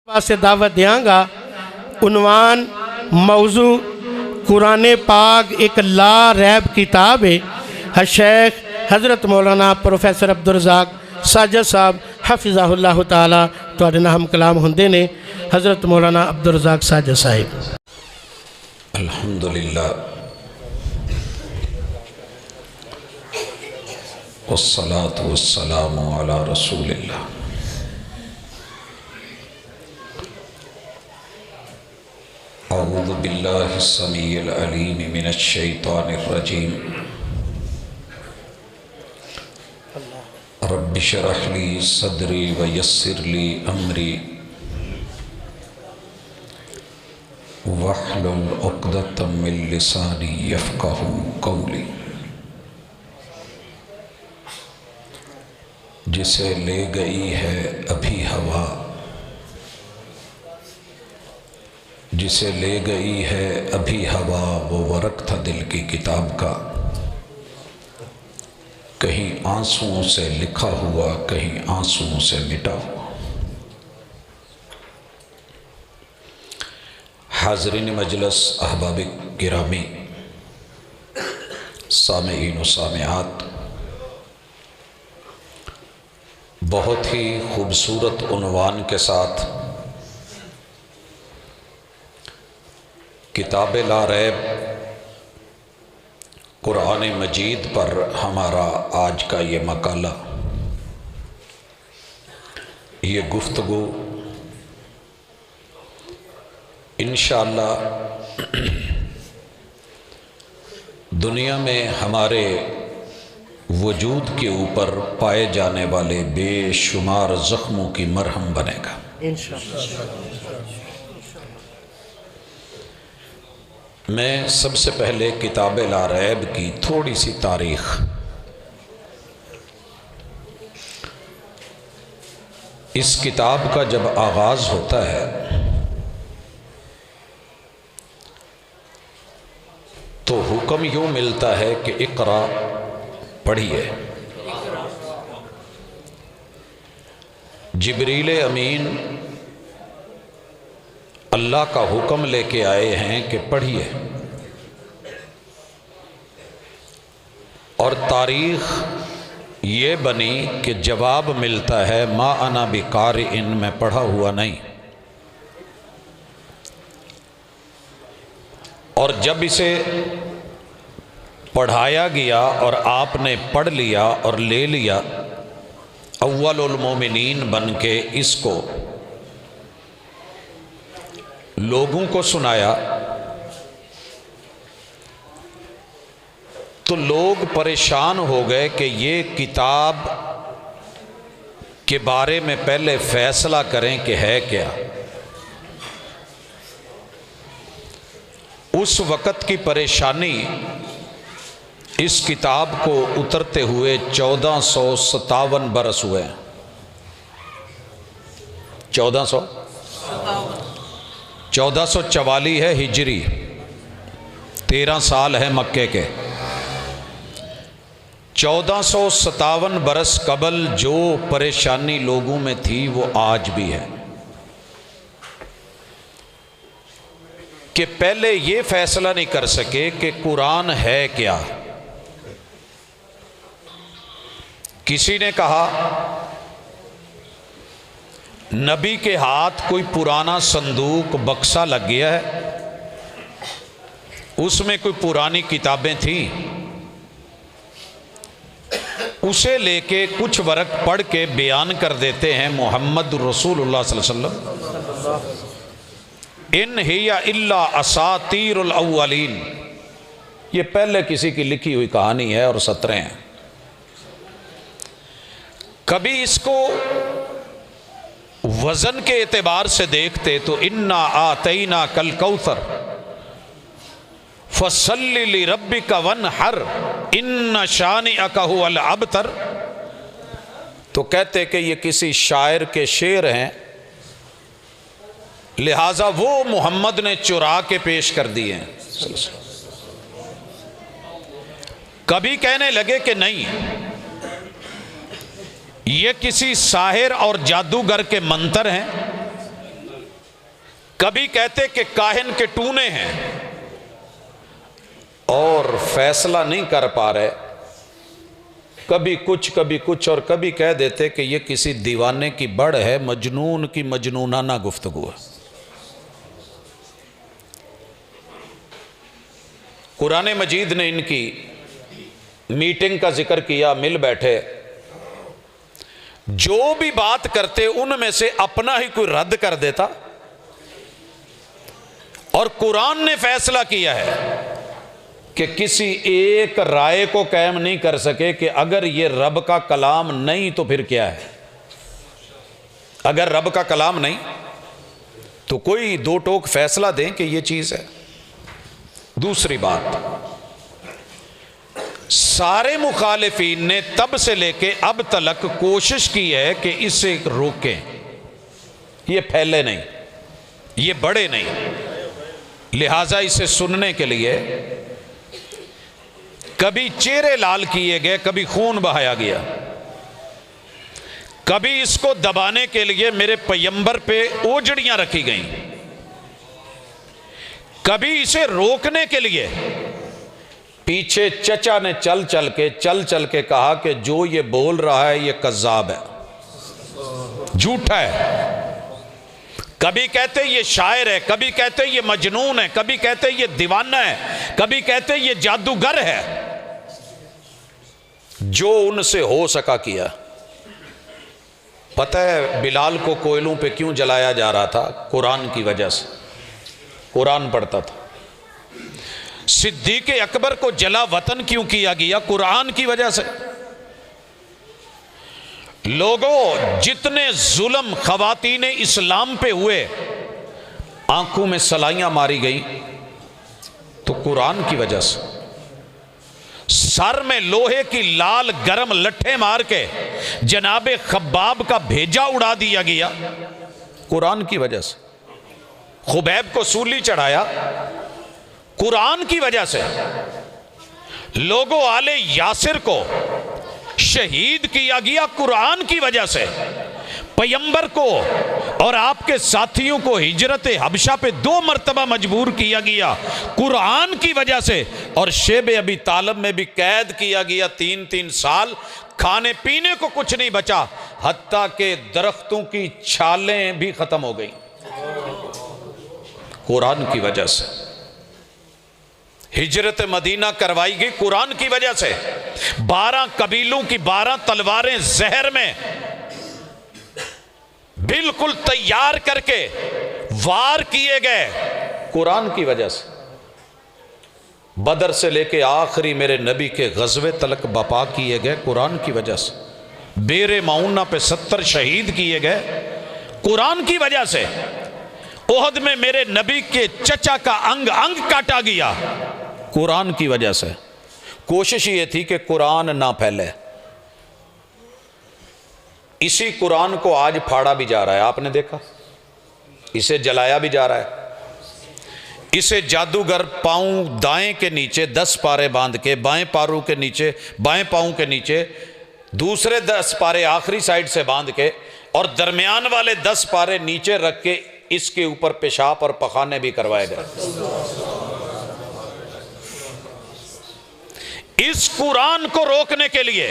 पास से दावत देंगा। उन्वान मौजू कुरान पाक एक ला रैब किताब है। शेख हज़रत मौलाना प्रोफैसर अब्दुल रज़ाक साजिद साहब हफ़िज़हुल्लाह ताला तुहाडे नाल हम कलाम होंदे ने। हज़रत मौलाना अब्दुल रज़ाक साजिद साहिब। अल्हम्दुलिल्लाह वस्सलातु वस्सलामु अला रसूलिल्लाह। अऊज़ु बिल्लाहि समीइल अलीम मिनश शैतानिर रजीम। रब्बि शरह ली सदरी व यस्सिर ली अमरी वहलुल उक़दतम मिन लिसानी यफ़क़हू क़ौली। जिसे ले गई है अभी हवा, जिसे ले गई है अभी हवा, वो वर्क था दिल की किताब का, कहीं आंसुओं से लिखा हुआ, कहीं आंसुओं से मिटा हुआ। हाज़रीन मजलस, अहबाब गिरामी, सामेईन व सामेआत, बहुत ही खूबसूरत उन्वान के साथ किताब ला रैब कुरान मजीद पर हमारा आज का ये मकाला, ये गुफ्तगू इंशाअल्लाह दुनिया में हमारे वजूद के ऊपर पाए जाने वाले बेशुमार ज़ख्मों की मरहम बनेगा इंशाअल्लाह। मैं सबसे पहले किताब ला रैब की थोड़ी सी तारीख़, इस किताब का जब आगाज़ होता है तो हुक्म यूँ मिलता है कि इक़रा, पढ़िए। जिब्रील अमीन अल्लाह का हुक्म लेके आए हैं कि पढ़िए, और तारीख़ ये बनी कि जवाब मिलता है मा अना बिक़ारिइन, मैं पढ़ा हुआ नहीं। और जब इसे पढ़ाया गया और आपने पढ़ लिया और ले लिया, अव्वलुल मोमिनीन बन के इसको लोगों को सुनाया, तो लोग परेशान हो गए कि ये किताब के बारे में पहले फैसला करें कि है क्या। उस वक़्त की परेशानी इस किताब को उतरते हुए 1457 बरस हुए। 1444 है हिजरी, 13 साल है मक्के के। 1457 बरस कबल जो परेशानी लोगों में थी वो आज भी है कि पहले ये फैसला नहीं कर सके कि कुरान है क्या। किसी ने कहा नबी के हाथ कोई पुराना संदूक बक्सा लग गया है, उसमें कोई पुरानी किताबें थी, उसे लेके कुछ वर्क पढ़ के बयान कर देते हैं मोहम्मद रसूलुल्लाह सल्लल्लाहु अलैहि वसल्लम। इन हिया इल्ला असातीरुल अव्वलीन, ये पहले किसी की लिखी हुई कहानी है और सतरें हैं। कभी इसको वजन के एतबार से देखते तो इन्ना आतईना कल कौसर फसल्लि लिरब्बिका वनहर इन्ना शानिअका हुवल अबतर, तो कहते कि ये किसी शायर के शेर हैं, लिहाजा वो मोहम्मद ने चुरा के पेश कर दिए हैं। कभी कहने लगे कि नहीं, ये किसी साहिर और जादूगर के मंत्र हैं, कभी कहते कि काहिन के टूने हैं और फैसला नहीं कर पा रहे, कभी कुछ और कभी कह देते कि ये किसी दीवाने की बड़ है, मजनून की मजनूनाना गुफ्तगू है। कुरान मजीद ने इनकी मीटिंग का जिक्र किया, मिल बैठे, जो भी बात करते उनमें से अपना ही कोई रद्द कर देता, और कुरान ने फैसला किया है कि किसी एक राय को कायम नहीं कर सके कि अगर ये रब का कलाम नहीं तो फिर क्या है। अगर रब का कलाम नहीं तो कोई दो टोक फैसला दें कि ये चीज है। दूसरी बात, सारे मुखालिफीन ने तब से लेके अब तक कोशिश की है कि इसे रोकें, ये फैले नहीं, ये बढ़े नहीं। लिहाजा इसे सुनने के लिए कभी चेहरे लाल किए गए, कभी खून बहाया गया, कभी इसको दबाने के लिए मेरे पैगंबर पे ओजड़ियां रखी गईं, कभी इसे रोकने के लिए पीछे चचा ने चल चल के कहा कि जो ये बोल रहा है ये कज़्ज़ाब है, झूठा है। कभी कहते ये शायर है, कभी कहते ये मजनून है, कभी कहते ये दीवाना है, कभी कहते ये जादूगर है। जो उनसे हो सका किया। पता है बिलाल को कोयलों पे क्यों जलाया जा रहा था? कुरान की वजह से, कुरान पढ़ता था। सिद्दीक़ अकबर को जला वतन क्यों किया गया? कुरान की वजह से। लोगों, जितने जुल्म खवातीन इस्लाम पे हुए, आंखों में सलाइयां मारी गई तो कुरान की वजह से। सर में लोहे की लाल गरम लट्ठे मार के जनाबे खब्बाब का भेजा उड़ा दिया गया, कुरान की वजह से। खुबैब को सूली चढ़ाया, कुरान की वजह से। लोगों, आले यासिर को शहीद किया गया कुरान की वजह से। पैगंबर को और आपके साथियों को हिजरत हबशा पे 2 मरतबा मजबूर किया गया कुरान की वजह से। और शेब अबी तालिब में भी कैद किया गया 3-3 साल, खाने पीने को कुछ नहीं बचा, हत्ता के दरख्तों की छालें भी खत्म हो गई कुरान की वजह से। हिजरत मदीना करवाई गई कुरान की वजह से। 12 कबीलों की 12 तलवारें जहर में बिल्कुल तैयार करके वार किए गए कुरान की वजह से। बदर से लेके आखिरी मेरे नबी के गज़वे तलक बपा किए गए कुरान की वजह से। बेरे माउना पे 70 शहीद किए गए कुरान की वजह से। ओहद में मेरे नबी के चचा का अंग अंग काटा गया कुरान की वजह से। कोशिश ये थी कि कुरान ना फैले। इसी कुरान को आज फाड़ा भी जा रहा है, आपने देखा, इसे जलाया भी जा रहा है। इसे जादूगर पांव दाएं के नीचे 10 पारे बांध के, बाएं पारू के नीचे, बाएं पांव के नीचे दूसरे 10 पारे आखिरी साइड से बांध के, और दरमियान वाले 10 पारे नीचे रख के इसके ऊपर पेशाब और पखाने भी करवाए गए। इस कुरान को रोकने के लिए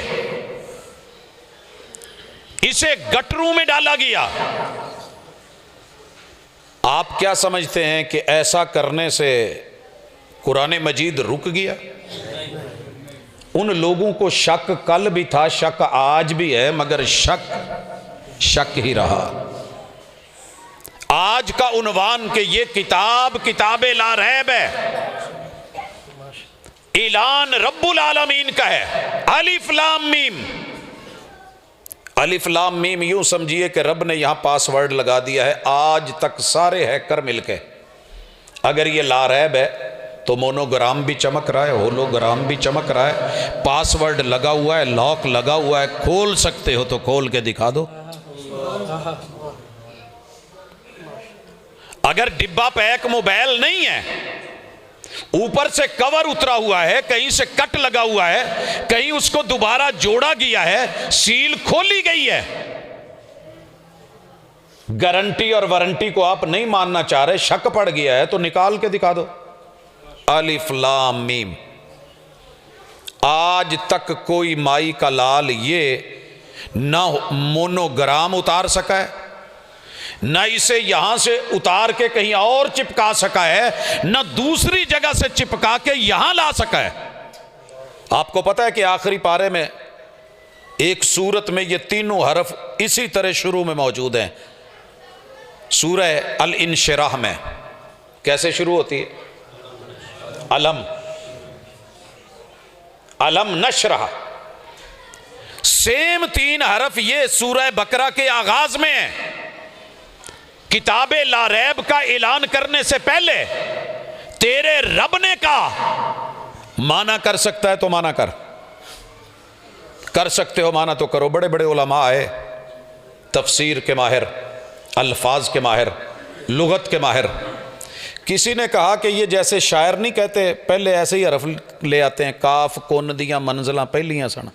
इसे गटरों में डाला गया। आप क्या समझते हैं कि ऐसा करने से कुरान मजीद रुक गया? उन लोगों को शक कल भी था, शक आज भी है, मगर शक ही रहा। आज का उन्वान कि ये किताब-ए ला रैब है, ऐलान रब्बुल आलमीन का है। अलिफ लाम मीम, अलिफ लाम मीम यूं समझिए कि रब ने यहां पासवर्ड लगा दिया है। आज तक सारे हैकर मिलके, अगर ये ला रैब है तो मोनोग्राम भी चमक रहा है, होलोग्राम भी चमक रहा है, पासवर्ड लगा हुआ है, लॉक लगा हुआ है, खोल सकते हो तो खोल के दिखा दो। अगर डिब्बा पैक मोबाइल नहीं है, ऊपर से कवर उतरा हुआ है, कहीं से कट लगा हुआ है, कहीं उसको दोबारा जोड़ा गया है, सील खोली गई है, गारंटी और वारंटी को आप नहीं मानना चाह रहे, शक पड़ गया है, तो निकाल के दिखा दो। अलिफ लाम मीम। आज तक कोई माई का लाल ये ना मोनोग्राम उतार सका है, ना इसे यहां से उतार के कहीं और चिपका सका है, ना दूसरी जगह से चिपका के यहां ला सका है। आपको पता है कि आखिरी पारे में एक सूरत में ये तीनों हरफ इसी तरह शुरू में मौजूद हैं। सूरह अल इंशिराह में कैसे शुरू होती है? अलम, अलम नशरह। सेम तीन हरफ ये सूरह बकरा के आगाज में है। किताबे ला रैब का ऐलान करने से पहले तेरे रब ने कहा, माना कर सकता है तो माना कर सकते हो माना तो करो। बड़े बड़े उलमा आए, तफसीर के माहिर, अल्फाज के माहिर, लुगत के माहिर। किसी ने कहा कि ये जैसे शायर नहीं कहते, पहले ऐसे ही हरफ ले आते हैं, काफ कुन दियां मंजिलां पहलियां सन,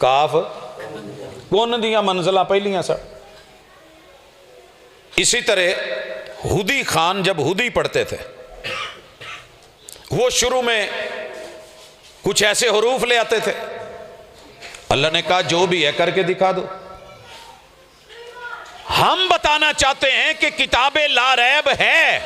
काफ कुन दियां मंजिलां पहलियां सन। इसी तरह हुदी खान जब हुदी पढ़ते थे, वो शुरू में कुछ ऐसे हरूफ ले आते थे। अल्लाह ने कहा जो भी है करके दिखा दो। हम बताना चाहते हैं कि किताबे ला रैब है,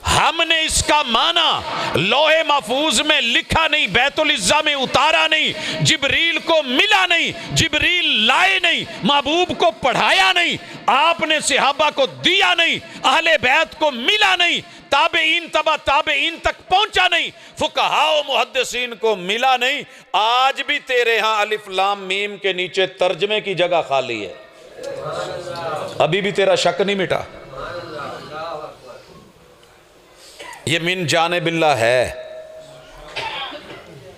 हमने इसका माना लोहे महफूज में लिखा नहीं, बैतुल इज्जा में उतारा नहीं, जिब्रील को मिला नहीं, जिब्रील लाए नहीं, महबूब को पढ़ाया नहीं, आपने सहाबा को दिया नहीं, अहले बैत को मिला नहीं, ताबेईन तबा ताबेईन तक पहुंचा नहीं, फुकहाओ मुहद्दिसीन को मिला नहीं। आज भी तेरे यहां अलिफ लाम मीम के नीचे तर्जमे की जगह खाली है, अभी भी तेरा शक नहीं मिटा। ये मिन जाने बिल्ला है।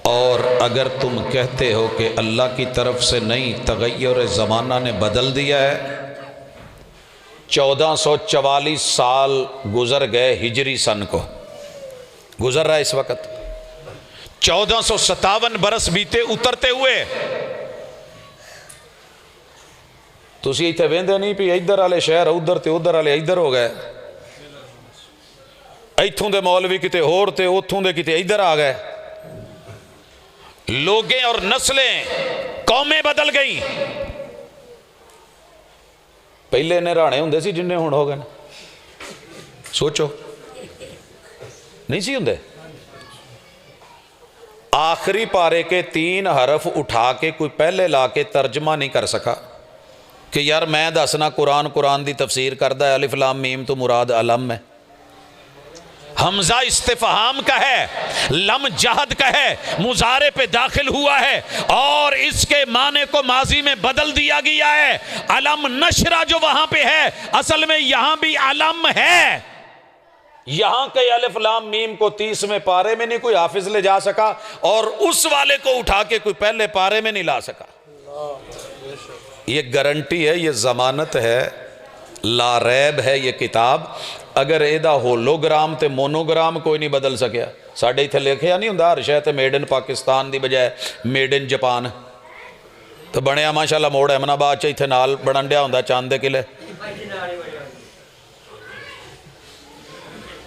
और अगर तुम कहते हो कि अल्लाह की तरफ से नहीं, तगय्युर ज़माना ने बदल दिया है। 1444 साल गुजर गए हिजरी सन को, गुजर रहा है इस वक्त। 1457 बरस बीते उतरते हुए। तुसी इत्थे वेंदे नहीं भी इधर वाले शहर उधर ते उधर वाले इधर हो गए, इत्थों दे मौलवी किते होर ते उथों दे किते इधर आ गए। लोगें और नस्लें, कौमें बदल गई। पहले निराणे हुंदे सी जिन्ने हुण हो गए, सोचो नहीं सी हुंदे। आखिरी पारे के 3 हरफ उठा के कोई पहले ला के तर्जमा नहीं कर सका कि यार मैं दसना कुरान, कुरान दी तफसीर करदा है, अलिफ लाम मीम तो मुराद अलम है। हमजा इस्तिफहाम का है, लम जहद का है, मुजारे पे दाखिल हुआ है और इसके माने को माजी में बदल दिया गया है। अलम नशरा जो वहां पे है, असल में यहां भी अलम है। यहां के अलिफ लाम मीम को 30वें पारे में नहीं कोई हाफिज ले जा सका और उस वाले को उठा के कोई पहले पारे में नहीं ला सका। ये गारंटी है, ये जमानत है, ला रैब है ये किताब। अगर एदा होलोग्राम ते मोनोग्राम कोई नहीं बदल सकिया। साढ़े इत्थे लिखिया नहीं हुंदा हर शै ते मेड इन पाकिस्तान दी बजाय मेड इन जापान, तो बनया माशाल्लाह मोड़ अहमदाबाद च इत्थे नाल बनन दिया हुंदा चांद दे किले,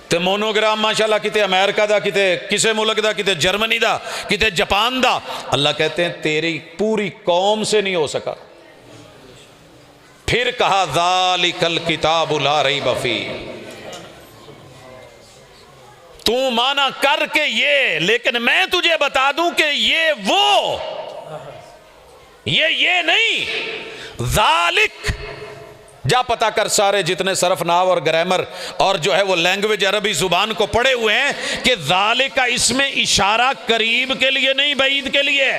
ते मोनोग्राम माशाल्लाह किते अमेरिका दा, किते किसे मुल्क दा, किते जर्मनी दा, किते जापान दा। अल्लाह कहते हैं तेरी पूरी कौम से नहीं हो सका। फिर कहा ज़ालिकल किताबु ला रैब फीह, तू माना करके ये, लेकिन मैं तुझे बता दूं कि ये वो, ये नहीं। ज़ालिक जा पता कर सारे जितने सरफनाव और ग्रामर और जो है वो लैंग्वेज अरबी जुबान को पढ़े हुए हैं कि ज़ालिक का इसमें इशारा करीब के लिए नहीं, बईद के लिए।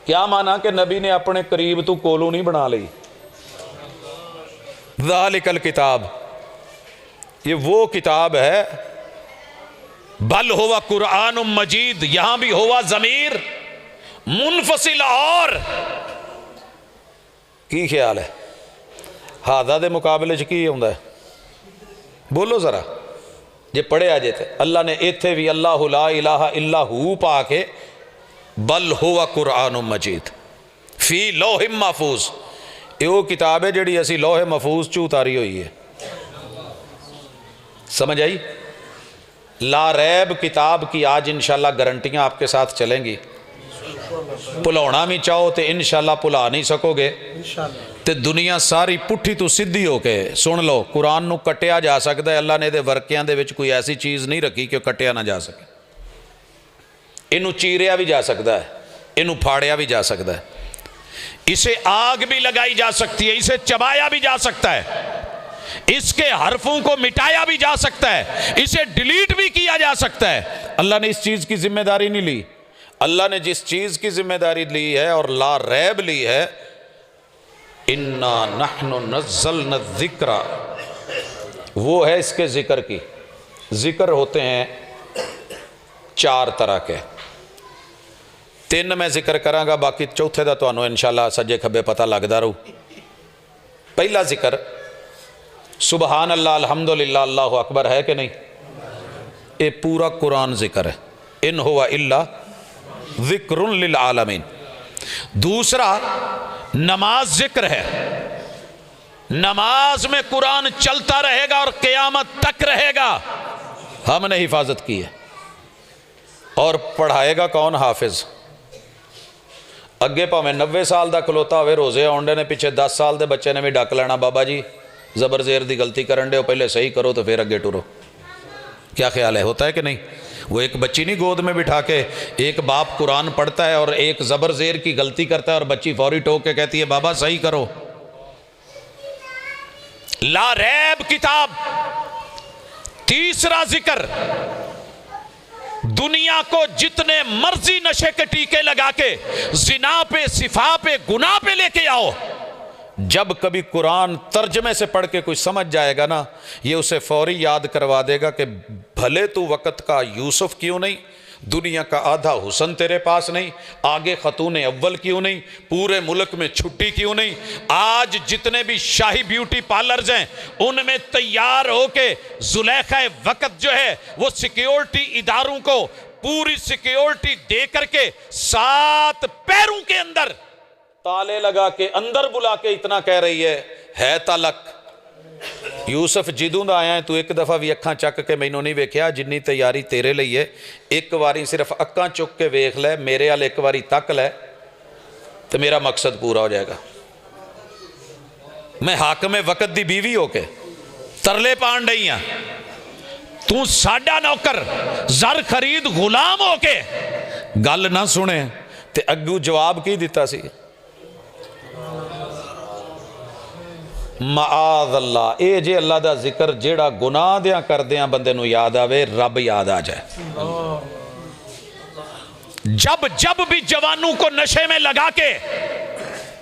क्या माना कि नबी ने अपने करीब तू कोलू नहीं बना ली। ज़ालिकल किताब, ये वो किताब है। बल हुवा कुरान मजीद, यहां भी हुआ जमीर मुनफसिल। और की ख्याल है हादा दे मुकाबले च की हुंदा है? बोलो जरा जे पढ़िया जे ते। अल्लाह ने इत्थे भी अल्लाहु ला इलाहा इल्ला हू पा के बल हुवा कुरान मजीद फी लौहिम महफूज ये वो किताब है जिहड़ी असी लोहे महफूज च उतारी हुई है। समझ आई? ला रैब किताब की आज इंशाल्लाह गारंटियाँ आपके साथ चलेंगी। भुलाना भी चाहो तो इंशाल्लाह भुला नहीं सकोगे। तो दुनिया सारी पुट्ठी तो सीधी हो के सुन लो, कुरान नू कटिया जा सकता है। अल्लाह ने इहदे वर्कियां दे विच कोई ऐसी चीज़ नहीं रखी कि कटिया ना जा सके। इनू चीरिया भी जा सकता है, इनू फाड़िया भी जा सकता है, इसे आग भी लगाई जा सकती है, इसे चबाया भी जा सकता है, इसके हरफों को मिटाया भी जा सकता है, इसे डिलीट भी किया जा सकता है। अल्लाह ने इस चीज़ की जिम्मेदारी नहीं ली। अल्लाह ने जिस चीज़ की जिम्मेदारी ली है और ला रैब ली है, इन्ना नहनु नज़्ज़लना ज़िक्रा, वो है इसके ज़िक्र की। ज़िक्र होते हैं 4 तरह के, 3 मैं जिक्र करांगा, बाकी चौथे का तो इंशाल्लाह सज्जे खब्बे पता लगता रहू। पहला जिक्र सुबहान अल्लाह अल्हम्दुलिल्लाह अल्लाहु अकबर है कि नहीं? ये पूरा कुरान जिक्र है। इन हुवा इल्ला ज़िक्रुन लिल आलमीन। दूसरा नमाज जिक्र है। नमाज में कुरान चलता रहेगा और क़यामत तक रहेगा। हमने हिफाजत की है। और पढ़ाएगा कौन? हाफिज। अगे भावें 90 साल का खलोता हो, रोजे आउंडे ने, पिछे 10 साल के बच्चे ने भी डक लेना, बाबा जी जबर जेर की गलती करन दे, पहले सही करो तो फिर अगे टुरो। क्या ख्याल है? होता है कि नहीं? वो एक बच्ची नहीं गोद में बिठा के, एक बाप कुरान पढ़ता है और एक जबर जेर की गलती करता है और बच्ची फौरी टोक के कहती है बाबा सही करो। ला रैब किताब। तीसरा जिक्र, दुनिया को जितने मर्जी नशे के टीके लगा के जिना पे, सिफा पे, गुनाह पे लेके आओ, जब कभी कुरान तर्जमे से पढ़ के कोई समझ जाएगा ना, ये उसे फौरी याद करवा देगा कि भले तू वक़्त का यूसुफ क्यों नहीं, दुनिया का आधा हुसन तेरे पास नहीं, आगे खतून अव्वल क्यों नहीं, पूरे मुल्क में छुट्टी क्यों नहीं। आज जितने भी शाही ब्यूटी पार्लर्स हैं उनमें तैयार होके जुलेखा वक़्त जो है वो सिक्योरिटी इदारों को पूरी सिक्योरिटी दे करके 7 पैरों के अंदर ताले लगा के अंदर बुला के इतना कह रही है तालक। यूसुफ जिदों दा आया तू एक दफ़ा भी अखां चक के मैनू नहीं वेख्या, जिन्नी तैयारी तेरे लिए है, एक बारी सिर्फ अखां चुक के वेख लै, मेरे वाल एक बारी तक लै तो मेरा मकसद पूरा हो जाएगा। मैं हाकमे वक़्त दी बीवी होके तरले पान डई हाँ, तू साडा नौकर जर खरीद गुलाम होके गल ना सुने ते अग्गू जवाब की दिता सी? माआज़ अल्लाह। ये जे अल्लाह दा जिक्र जेड़ा गुनाह दियां करदियां बंदे नू याद आवे, रब याद आ जाए। जब जब भी जवानों को नशे में लगा के,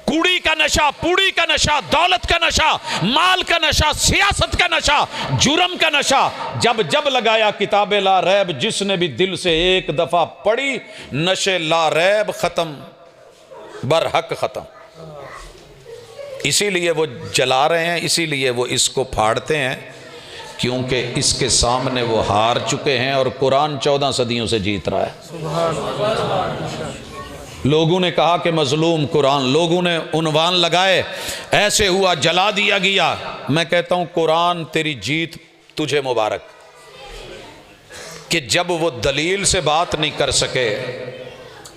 कुड़ी का नशा, पूड़ी का नशा, दौलत का नशा, माल का नशा, सियासत का नशा, जुर्म का नशा जब जब लगाया, किताबे ला रैब जिसने भी दिल से एक दफा पढ़ी, नशे ला रैब खत्म, बरहक खत्म। इसीलिए वो जला रहे हैं, इसीलिए वो इसको फाड़ते हैं, क्योंकि इसके सामने वो हार चुके हैं और कुरान 14 सदियों से जीत रहा है। लोगों ने कहा कि मजलूम कुरान, लोगों ने उन्वान लगाए, ऐसे हुआ जला दिया गया। मैं कहता हूं कुरान तेरी जीत तुझे मुबारक, कि जब वो दलील से बात नहीं कर सके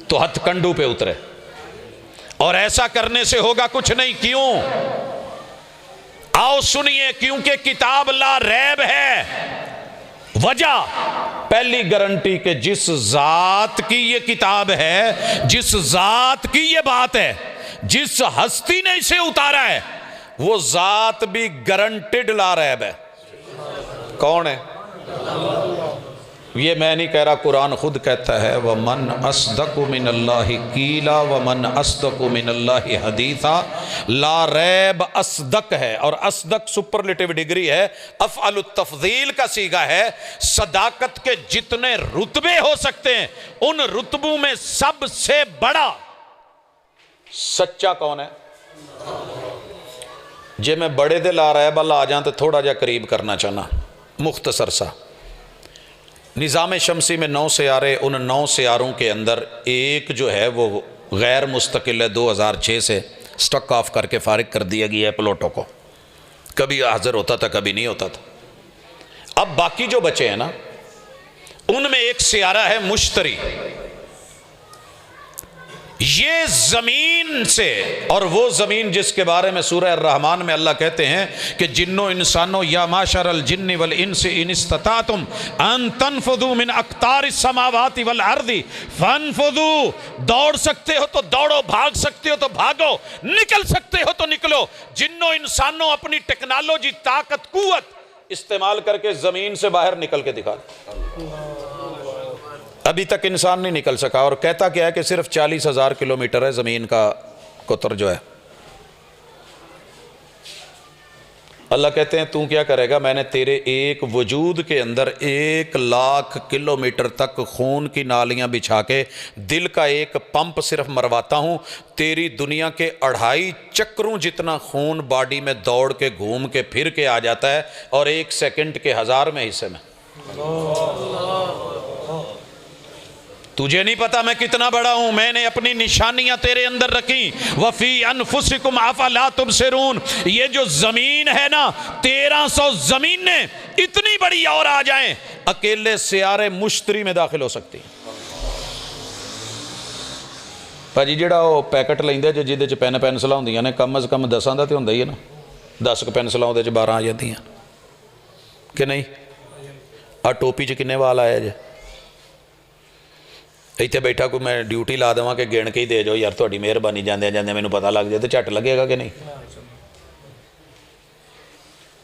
तो हथकंडू पे उतरे, और ऐसा करने से होगा कुछ नहीं। क्यों? आओ सुनिए, क्योंकि किताब ला रैब है। वजह, पहली गारंटी के जिस जात की ये किताब है, जिस जात की ये बात है, जिस हस्ती ने इसे उतारा है, वो जात भी गारंटेड ला रैब है। कौन है? ये मैं नहीं कह रहा, कुरान खुद कहता है, व मन अस्दक़ु मिनल्लाहि कीला व मन अस्दक़ु मिनल्लाहि हदीसा। ला रैब अस्दक है, और अस्दक सुपरलेटिव डिग्री है, अफ़अलु तफ़ज़ील का सीगा है। सदाकत के जितने रुतबे हो सकते हैं उन रुतबों में सबसे बड़ा सच्चा कौन है? जे मैं बड़े दे ला रैब अल्लाह आ जाऊं तो थोड़ा जा करीब करना चाहना, मुख्तसर सा। निज़ाम शमसी में 9 सियारे, उन 9 सियारों के अंदर एक जो है वो गैर मुस्तकिल है 2006 से, स्टक ऑफ करके फारिग कर दिया गया है प्लॉटों को, कभी हाजिर होता था कभी नहीं होता था। अब बाकी जो बचे हैं ना, उनमें एक सियारा है मुश्तरी। ये जमीन से, और वो जमीन जिसके बारे में सूरह रहमान में अल्लाह कहते हैं कि जिन्नो इंसानों या माशर अल जिन्नि वल इंस इन इस्ततातुम अन तनफुदू मिन अक्तारिस समावाति वल अर्दी फनफुदू, दौड़ सकते हो तो दौड़ो, भाग सकते हो तो भागो, निकल सकते हो तो निकलो। जिन्नो इंसानों अपनी टेक्नोलॉजी, ताकत, कुव्वत इस्तेमाल करके जमीन से बाहर निकल के दिखा। अभी तक इंसान नहीं निकल सका, और कहता क्या है कि सिर्फ 40,000 किलोमीटर है ज़मीन का कुतर जो है। अल्लाह कहते हैं तू क्या करेगा, मैंने तेरे एक वजूद के अंदर 1,00,000 किलोमीटर तक खून की नालियां बिछा के दिल का एक पंप सिर्फ मरवाता हूँ, तेरी दुनिया के 2.5 चक्रों जितना खून बॉडी में दौड़ के घूम के फिर के आ जाता है, और 1 सेकंड के 1000वें हिस्से में। तुझे नहीं पता मैं कितना बड़ा हूं, मैंने अपनी निशानियां तेरे अंदर रखी। वफी अनफुसिकुम अफला तुबसिरून, ये जो जमीन है ना, 1300 जमीनें इतनी बड़ी और आ जाएं, अकेले सियारे मुश्तरी में दाखिल हो सकती। भाजी जिहड़ा वो पैकेट लेंदे जे जिहदे च पेन पेंसिलां हुंदियां ने, कम अज़ कम 10 दा ते हुंदा ही है ना, 10 पेंसिलां उहदे च 12 आ जांदियां कि नहीं। आ टोपी च किन्ने वाल आए जे, इत्थे बैठा कोई मैं ड्यूटी ला देवां कि गिण के ही दे जाओ यार, तुहाडी मेहरबानी, जांदे जांदे मैनूं पता लग जाए तो झट लगेगा कि नहीं।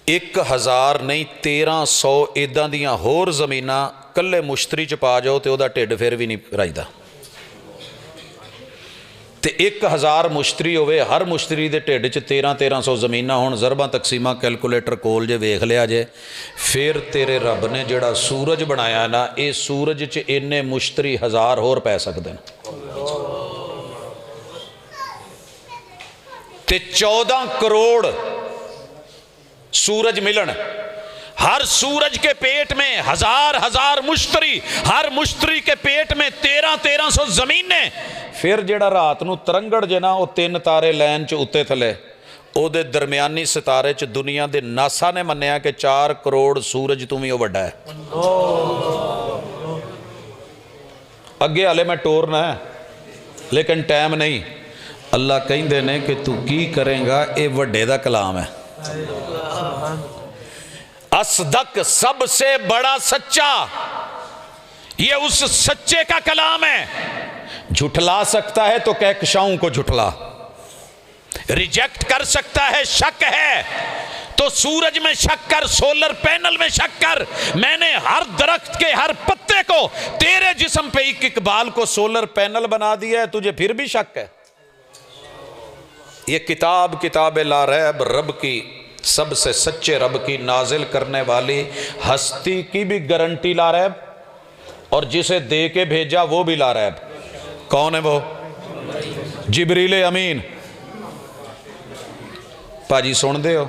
1000 नहीं 1300 इदां दियां होर जमीनां कल्ले मुश्तरी च पा जाओ तो उहदा ढिड फिर भी नहीं रजदा। ते 1000 मुश्तरी होवे, हर मुश्तरी दे ढिड च 1300 जमीनां होण, ज़रबा तकसीमा कैलकुलेटर कोल जे वेख लिया जे, फिर तेरे रब ने जिहड़ा सूरज बनाया ना, ये सूरज च इन्ने मुश्तरी 1000 होर पै सकदे ने। ते 14 करोड़ सूरज मिलन, हर सूरज के पेट में 1000 मुश्तरी, हर मुश्तरी के पेट में 1300 जमीनें। फिर जेड़ा रात नूं तरंगड़ जे ना, वो 3 तारे लैन च उत्ते थले, ओदे दरम्यानी सितारे च दुनिया दे नासा ने मन्निया कि 4 करोड़ सूरज तू भी वड्डा है। अगे हाले मैं टोरना है लेकिन टाइम नहीं। अल्लाह कहिंदे ने कि तू की करेगा, ये वड्डे दा कलाम है। असदक सबसे बड़ा सच्चा, ये उस सच्चे का कलाम है। झुठला सकता है तो कहकशाओं को झुठला, रिजेक्ट कर सकता है, शक है तो सूरज में शक कर, सोलर पैनल में शक कर। मैंने हर दरख्त के हर पत्ते को, तेरे जिस्म पे एक बाल को सोलर पैनल बना दिया है, तुझे फिर भी शक है। ये किताब ला रैब, रब की, सबसे सच्चे रब की नाजिल करने वाली हस्ती की भी गारंटी ला रैब, और जिसे दे के भेजा वो भी ला रैब। कौन है वो? जिब्रील अमीन। भाजी सुनते हो,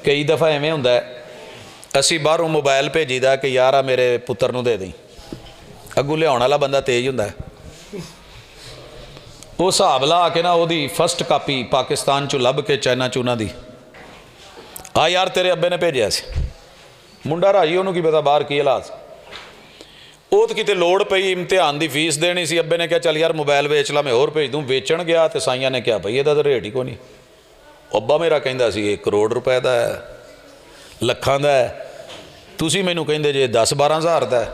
कई दफ़ा इवें हुंदा है, असी बाहरों मोबाइल भेजीदा कि यार आ मेरे पुत्र नूं दे दी, अगू लियाउण वाला बंदा तेज हुंदा है, वो हिसाब ला के ना ओदी फस्ट कापी पाकिस्तान चों लभ के चाइना चूना दी, आ यार तेरे अब्बे ने भेजिया सी। मुंडा राजी, उन्होंने की पता बाहर की हालात। वो तो किते लोड़ पई, इम्तिहान की फीस देनी सी, अब्बे ने कहा चल यार मोबाइल वेच ला, मैं होर भेज दूँ। वेचण गया तो साइयां ने कहा भाई ਇਹਦਾ तो रेट ही कोई नहीं। अब्बा मेरा कहंदा सी 1 करोड़ रुपए का है, ਲੱਖਾਂ ਦਾ है, तुसीं मैनूं कहंदे जे 10-12 हज़ार का है।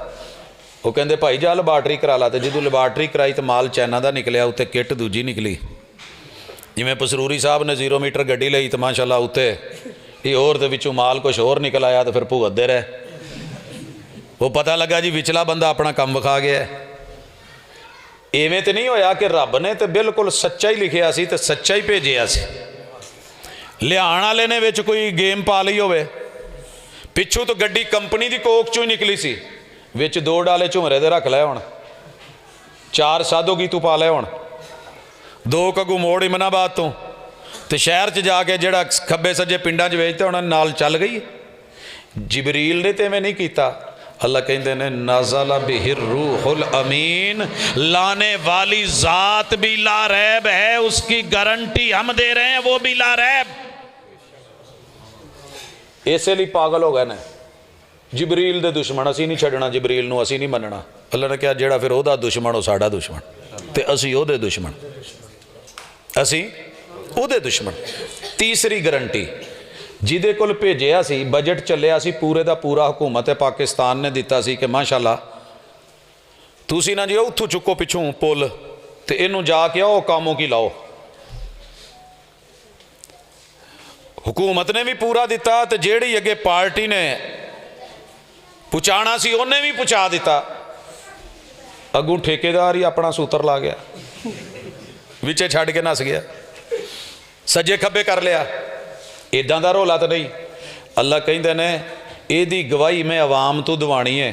वो कहंदे भाई जा लैबार्टरी करा ला, तो जो लैबार्टरी कराई तो माल चाइना का निकलिया, उत्ते किट दूजी निकली। जिवें पसरूरी साहब ने 0 मीटर गड्डी लई तो माशाअल्लाह उत्ते ये होर दे विचों माल कुछ होर निकल आया, तो फिर भुगतदे रहे। वो पता लगा जी विचला बंदा अपना काम विखा गया। इवें तो नहीं होया कि रब ने तो बिल्कुल सच्चा ही लिखिया सी ते सच्चा ही भेजिया सी, लियाण वाले ने विच कोई गेम पा लई होवे। पिछू तो गड्डी कंपनी की कोक चों ही निकली सी, विच 2 डाले झुमरे दे रख लै, हुण 4 साधोगी तू पा लै, हुण 2 कगू मोड़ इमनाबाद तो शहर च जाके जिहड़ा खब्बे सज्जे पिंडां च वेचता उन्होंने नाल चल गई। जिबरील ने तो इवें नहीं कीता, अल्लाह कहते ने नाज़ला बिहिर रूहुल अमीन, लाने वाली ज़ात भी ला रैब है, उसकी गारंटी हम दे रहे हैं, वो भी ला रैब। इसलिए पागल हो गए ने जिबरील दे दुश्मन, असी नहीं छड़ना जिबरील नूं, असी नहीं मनना। अल्लाह ने कहा जेड़ा फिर ओदा दुश्मन वो साडा दुश्मन, ते असी ओदे दुश्मन, असी ओदे दुश्मन। तीसरी गारंटी जिहदे कोल भेजिया सी, बजट चलिया सी पूरे दा पूरा, हुकूमत पाकिस्तान ने दिता सी कि माशाअल्लाह तुसी ना जी उत्थों चुको पिछों पुल ते इनू जाके आओ कामों की लाओ। हुकूमत ने भी पूरा दिता, तो जेड़ी अगे पार्टी ने पहुँचाना सी उन्हें भी पहुँचा दिता। अगू ठेकेदार ही अपना सूत्र ला गया, विचे छड़ के नस गया, सज्जे खब्बे कर लिया। इदां दा रौला तो नहीं। अल्लाह कहंदे ने इहदी गवाही मैं अवाम तो दवानी है,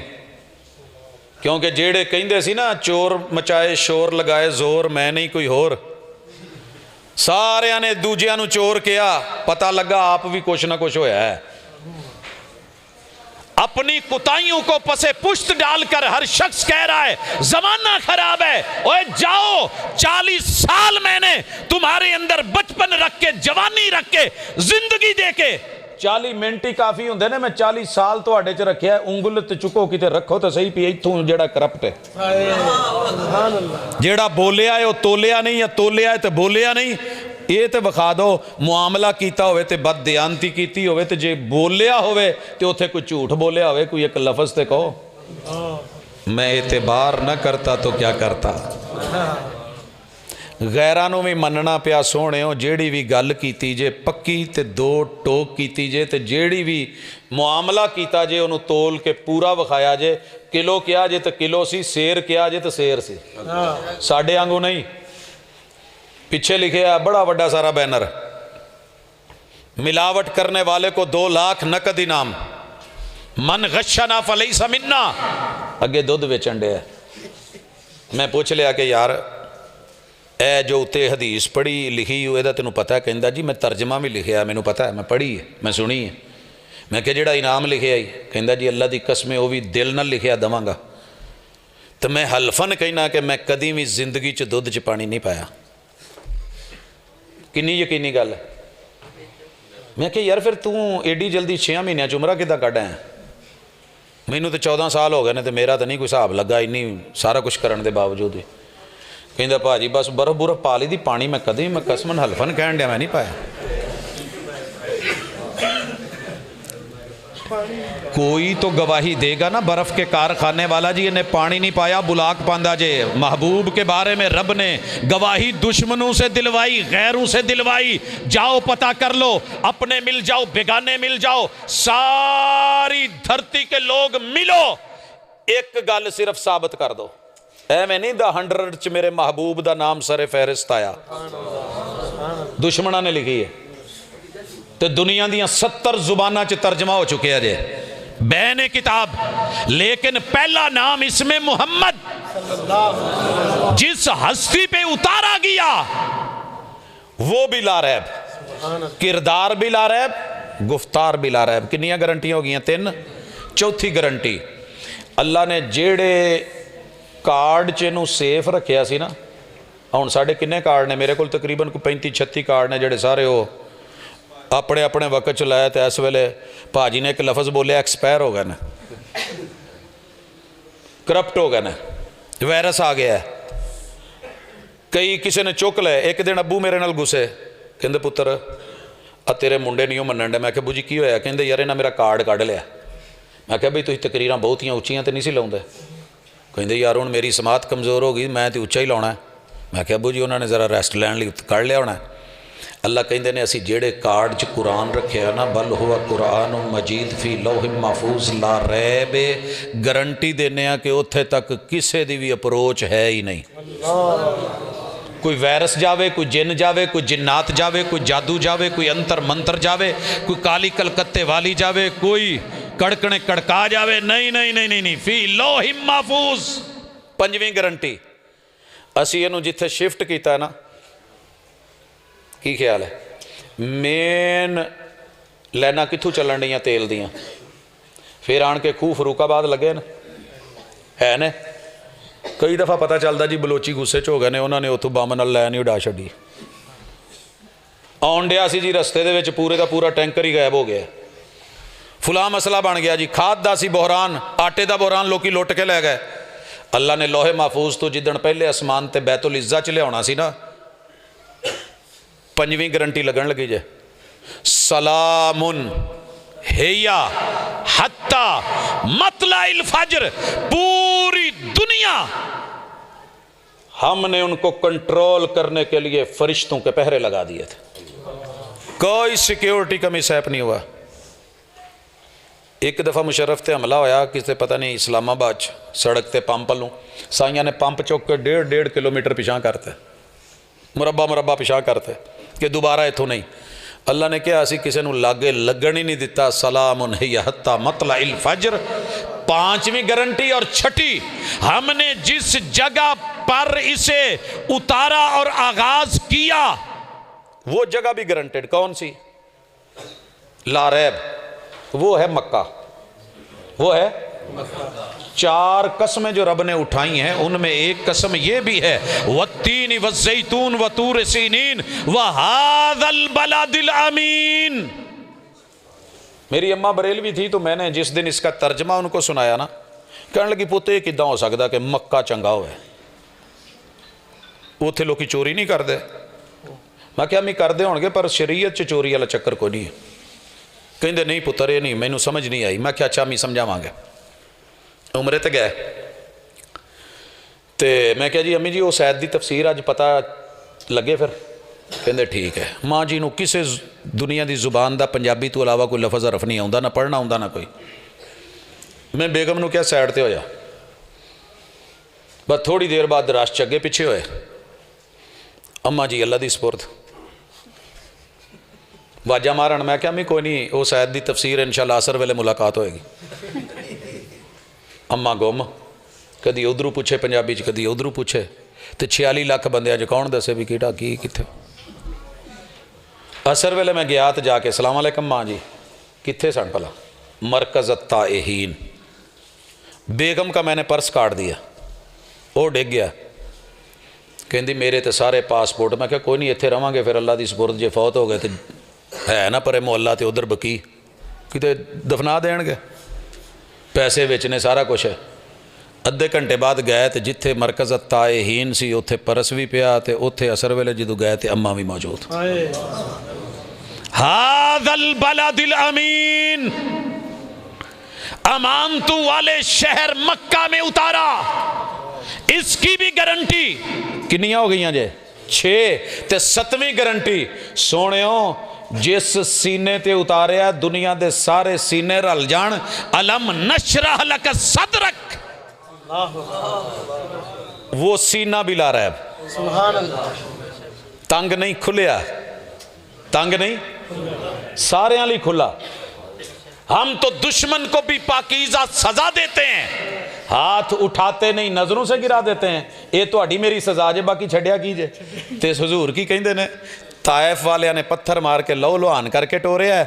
क्योंकि जेड़े कहंदे सी ना चोर मचाए शोर लगाए जोर, मैं नहीं कोई होर, सारियां ने दूजियां नूं चोर किया, पता लगा आप भी कुछ ना कुछ होया है। अपनी कुताइयों को पसे पुश्त डालकर हर शख्स कह रहा है जमाना खराब है। ओए जाओ, 40 साल मैंने तुम्हारे अंदर बचपन रख के, जवानी रख के, जिंदगी दे के, 40 मिनट ही काफी होंगे ने, मैं 40 साल तुहाडे च रखिया, उंगल ते चुको किते रखो तो सही पी। इत्थों जेड़ा करप्ट है, जेड़ा बोलिया है वो तोलिया नहीं, या तोलिया है तो बोलिया नहीं, ये तो विखा दो। मुआमला कीता होवे ते बददयानती कीती होवे, ते जे बोलिया होवे ते उत्थे कोई झूठ बोलिया होवे, कोई एक लफज ते कहो। मैं एतबार न करता तो क्या करता। गैरां नूं भी मनना पिया सोहणे, जेड़ी भी गल कीती जे पक्की ते दो टोक कीती जे, ते जेड़ी भी मुआमला कीता जे उन्होंने तोल के पूरा विखाया जे। किलो किया जे तो किलो सी, शेर किया जे तो शेर सी, साडे वांगू नहीं। पीछे लिखे है बड़ा बड़ा सारा बैनर, मिलावट करने वाले को 2 लाख नकद इनाम, मन गशना फलैसा मिन्ना। अगे दुध बेचन डे। मैं पूछ लिया कि यार ए जो उत्ते हदीस पढ़ी लिखी एदा तेनों पता है? कहंदा जी मैं तर्जमा भी लिखिया, मैनू पता है, मैं पढ़ी है, मैं सुनी है। मैं क्या जेड़ा इनाम लिखिया ही? कहंदा जी अल्लाह दी कसम वो भी दिल नाल लिखिया दवांगा। तो मैं हल्फन कहना कि मैं कदी भी जिंदगी च दुध च पानी नहीं पाया। किन्नी यकीनी गल है। मैं क्या यार फिर तू एडी जल्दी 6 महीनों च उमरा किदा कढ़ आया? मैनू तो 14 साल हो गए ने, तो मेरा तो नहीं कोई हिसाब लगा इन्नी सारा कुछ करने के बावजूद भी। कहंदा भाजी बस बर्फ बुरफ पा ली दी, पानी मैं कदे, मैं कसमन हल्फन कह दिया मैं नहीं पाया। कोई तो गवाही देगा ना, बर्फ के कारखाने वाला जी इन्हें पानी नहीं पाया, बुलाक पांदा जे। महबूब के बारे में रब ने गवाही दुश्मनों से दिलवाई, गैरों से दिलवाई। जाओ पता कर लो, अपने मिल जाओ, बेगाने मिल जाओ, सारी धरती के लोग मिलो, एक गल सिर्फ साबित कर दो। एवें नहीं द 100 च मेरे महबूब का नाम सरे फहरिस्त आया, दुश्मना ने लिखी है, तो दुनिया दी 70 जुबाना च तर्जमा हो चुके हैं जे बैन किताब। लेकिन पहला नाम इसमें मोहम्मद, जिस हस्ती पे उतारा गया वो भी लारैब, किरदार भी लारैब, गुफ्तार भी लारैब। कितनी गारंटियां हो गई? 3। चौथी गारंटी, अल्लाह ने जेड़े कार्ड च इनू सेफ रखिया सी ना, हुण साढ़े किन्ने कार्ड ने? मेरे को तकरीबन 35-36 कार्ड ने, जेड़े सारे वो अपने अपने वक्त च लाया। तो इस वेले भाजी ने एक लफज बोलिया, एक्सपायर हो गए ने, करप्ट हो गए ने, वायरस आ गया है। कई किसी ने चुक ले। एक दिन अबू मेरे नाल गुस्से, कहंदे पुत्र आ तेरे मुंडे नहीं मनन डे। मैं क्या बू जी की होया? कहंदे यार इन्हां मेरा कार्ड कढ़ लिया। मैं क्या बई तुसीं तकरीरां बहुतियां उच्चियां तो नहीं सी लाउंदे? कहंदे यार हुण मेरी समात कमज़ोर हो गई, मैं तो उच्चा ही लाउणा है। मैं क्या अबू जी उन्होंने ज़रा रेस्ट लैण लई कढ़ लिया होना। अल्लाह कहंदे ने असी जेड़े कार्ड च कुरान रखे ना, बल हुआ कुरान मजीद फी लौह महफूज ला रैब, गारंटी देने कि उत्थे तक किसी की भी अप्रोच है ही नहीं। कोई वायरस जावे, कोई जिन जावे, कोई जिन्नात जावे, कोई जादू जावे, कोई अंतर मंत्र जावे, कोई काली कलकत्ते वाली जावे, कोई कड़कने कड़का जावे, नहीं नहीं नहीं नहीं, नहीं। फी लौह महफूज। 5वीं गारंटी, असी इनू जिथे शिफ्ट किया ना, की ख्याल है मेन लाइना कित्थों चलन डी तेल दियाँ? फिर आन के खूह फरूकाबाद लगे ने है ने कई दफ़ा पता चलता जी बलोची गुस्से च हो गए ने उन्होंने उतों बंब नाल लै नहीं उड़ा छड्डी आउण डिया सी जी रस्ते दे विच पूरे का पूरा टैंकर ही गायब हो गया फुला मसला बन गया जी खाद दा सी बहरान आटे का बहरान लोग लुट के लै गए अल्लाह ने लोहे महफूज तो जिदन पहले आसमान ते बैतुल इज़्ज़ा च लिया सी ना 5वीं गारंटी लगन लगी जे सलामुन हिया हत्ता मतलाइल फज्र पूरी दुनिया हमने उनको कंट्रोल करने के लिए फरिश्तों के पहरे लगा दिए थे कोई सिक्योरिटी का मिसहैप नहीं हुआ एक दफ़ा मुशर्रफ ते हमला होया किसी पता नहीं इस्लामाबाद सड़क ते पंप लूँ साइया ने पंप चुक के 1.5 किलोमीटर पिछा करते मुरब्बा पिछा करते कि दोबारा इथों नहीं अल्लाह ने कहा असी किसी को लागे लगन ही नहीं दिता सलामुन हिया हत्ता मतलाइल फज्र 5वीं गारंटी और 6ठी हमने जिस जगह पर इसे उतारा और आगाज किया वो जगह भी गारंटेड कौन सी लारैब वो है मक्का वो है 4 कस्में जो रब ने उठाई हैं उनमें एक कसम ये भी है वत्तीन वज़ैतून वतूर सीनीन वहाज़ल बलदिल अमीन। मेरी अम्मा बरेलवी थी तो मैंने जिस दिन इसका तर्जमा उनको सुनाया ना कहने लगी पुत्त ये किद्दां हो सकता कि मक्का चंगा होवे उत्थे लोग चोरी नहीं करते मैं क्या मैं करते होंगे पर शरीयत च चोरी वाला चक्कर कोई नहीं है कहते नहीं पुत्र ये नहीं मैनू समझ नहीं आई मैं क्या अच्छा मैं समझावांगे उमरे तो गए तो मैं क्या जी अम्मी जी वो सैद की तफसीर अज पता लगे फिर कहते ठीक है माँ जी नू किसी दुनिया की जुबान का पंजाबी तो अलावा कोई लफज हरफ नहीं आता ना पढ़ना आता ना कोई मैं बेगम नू क्या सैड ते होया बस थोड़ी देर बाद रश च अगे पिछे होए अम्मा जी अल्लाह दी सपुर्द वाजा मारन मैं क्या मैं कोई नहीं वो शायद दी तफसीर इंशाअल्लाह असर वेले मुलाकात होएगी अम्मा गुम कदी उधरों पूछे पंजाबी च कदी उधरों पूछे तो 46 लाख बंदे अज कौन दसे भी किहड़ा की कित्थे असर वेले मैं गया तो जाके सलाम अलैकुम माँ जी कित्थे सन भला मरकज़ ताइहीन बेगम का मैंने पर्स काट दिया वो डिग गया कहती मेरे तो सारे पासपोर्ट मैं क्या कोई नहीं इत्थे रवांगे फिर अल्लाह दी सपुर्द जे फौत हो गए तो है ना परे मोहल्ला तो उधर बकी किते दफना देंगे पैसे बेचने सारा कुछ है अद्धे घंटे बाद गए तो जिथे मरकज़ ताइहीन सी उत्थे परस भी पिया तो उत्थे असर वेले जो गए तो अम्मा भी मौजूद हाज़ल बलदिल अमीन अमानतू वाले शहर मक्का में उतारा इसकी भी गारंटी किनिया हो गई जे 6 ते 7वीं गारंटी सोनियो जिस सीने ते उतारिया दुनिया दे सारे सीने रल जान अलम नशरह लक सदरक वो सीना भी ला रहा है सुभान अल्लाह तंग नहीं खुलिया तंग नहीं सारे लिए खुला हम तो दुश्मन को भी पाकीज़ा सजा देते हैं हाथ उठाते नहीं नजरों से गिरा देते हैं ये तो मेरी सजा जे बाकी छड्या कीजे ते हुजूर की कहते ने ताइफ वालिया ने पत्थर मार के लौ लुहान करके टोरिया है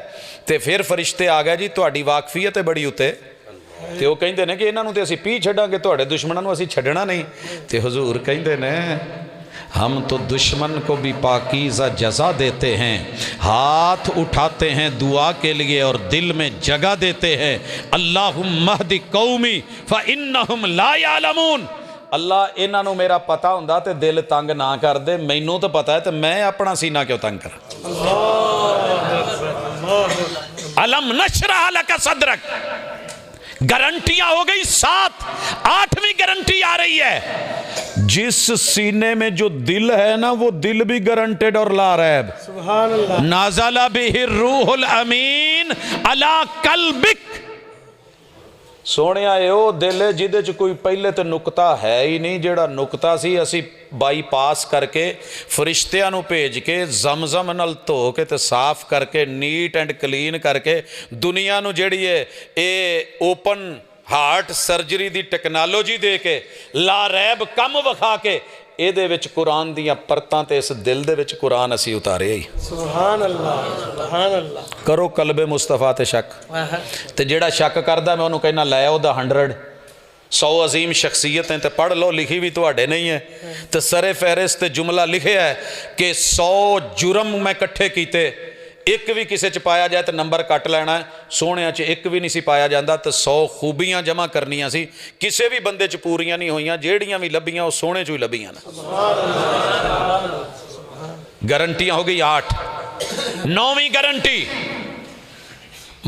तो फिर फरिश्ते आ गए जी तुहाडी वाकफीयत है बड़ी उत्ते तो वो कहते हैं कि इन्हों तो असी पी छड़ांगे तुहाडे दुश्मनों असी छड्डना नहीं तो हुजूर कहते ने हम तो दुश्मन को भी पाकीज़ा जज़ा देते हैं हाथ उठाते हैं दुआ के लिए और दिल में जगह देते हैं अल्लाहुम्मा हदी कौमी फ़इन्नहुम ला यालमून अल्लाह इन्हों मेरा पता होंदा ते दिल तंग ना कर दे मैनू तो पता है तो मैं अपना सीना क्यों तंग कर अलम नशरह लक सदरक गारंटियां हो गई 7 8वीं गारंटी आ रही है जिस सीने में जो दिल है ना वो दिल भी गारंटेड और लारैब सुभान अल्लाह नाज़ला बिहि रूहुल अमीन अला कल्बिक सोने वो दिल जिदे च कोई पहले तो नुकता है ही नहीं जेड़ा नुकता सी असी बाईपास करके फरिश्तियां नू भेज के जमजम नाल धो के ते साफ करके नीट एंड क्लीन करके दुनिया नू जेड़ी है ये ओपन हार्ट सर्जरी दी टेक्नोलॉजी दे के लारैब कम विखा के ਇਹਦੇ ਵਿੱਚ ਕੁਰਾਨ ਦੀਆਂ ਪਰਤਾਂ ਤੇ ਇਸ ਦਿਲ ਦੇ ਵਿੱਚ ਕੁਰਾਨ ਅਸੀਂ ਉਤਾਰਿਆ ਹੀ। ਸੁਭਾਨ ਅੱਲਾਹ, ਸੁਭਾਨ ਅੱਲਾਹ। ਕਰੋ ਕਲਬੇ ਮੁਸਤਫਾ ਤੇ ਸ਼ੱਕ, ਤੇ ਜਿਹੜਾ ਸ਼ੱਕ ਕਰਦਾ ਮੈਂ ਉਹਨੂੰ ਕਹਿਣਾ ਲੈ ਉਹਦਾ 100 अजीम शख्सियतें तो पढ़ लो, लिखी भी थोड़े नहीं है। तो सरे फहरिस्त जुमला लिखे है कि 100 जुर्म मैं कट्ठे किए, एक भी किसी च पाया जाए तो नंबर कट लेना है, सोने च एक भी नहीं सी पाया जाता। तो 100 खूबियां जमा करनियां सी, किसी भी बंदे च पूरियां नहीं हुई, जेड़ियां भी लभियां वो सोने चो ही लभियां ना। गारंटियां हो गई 8। 9वीं गारंटी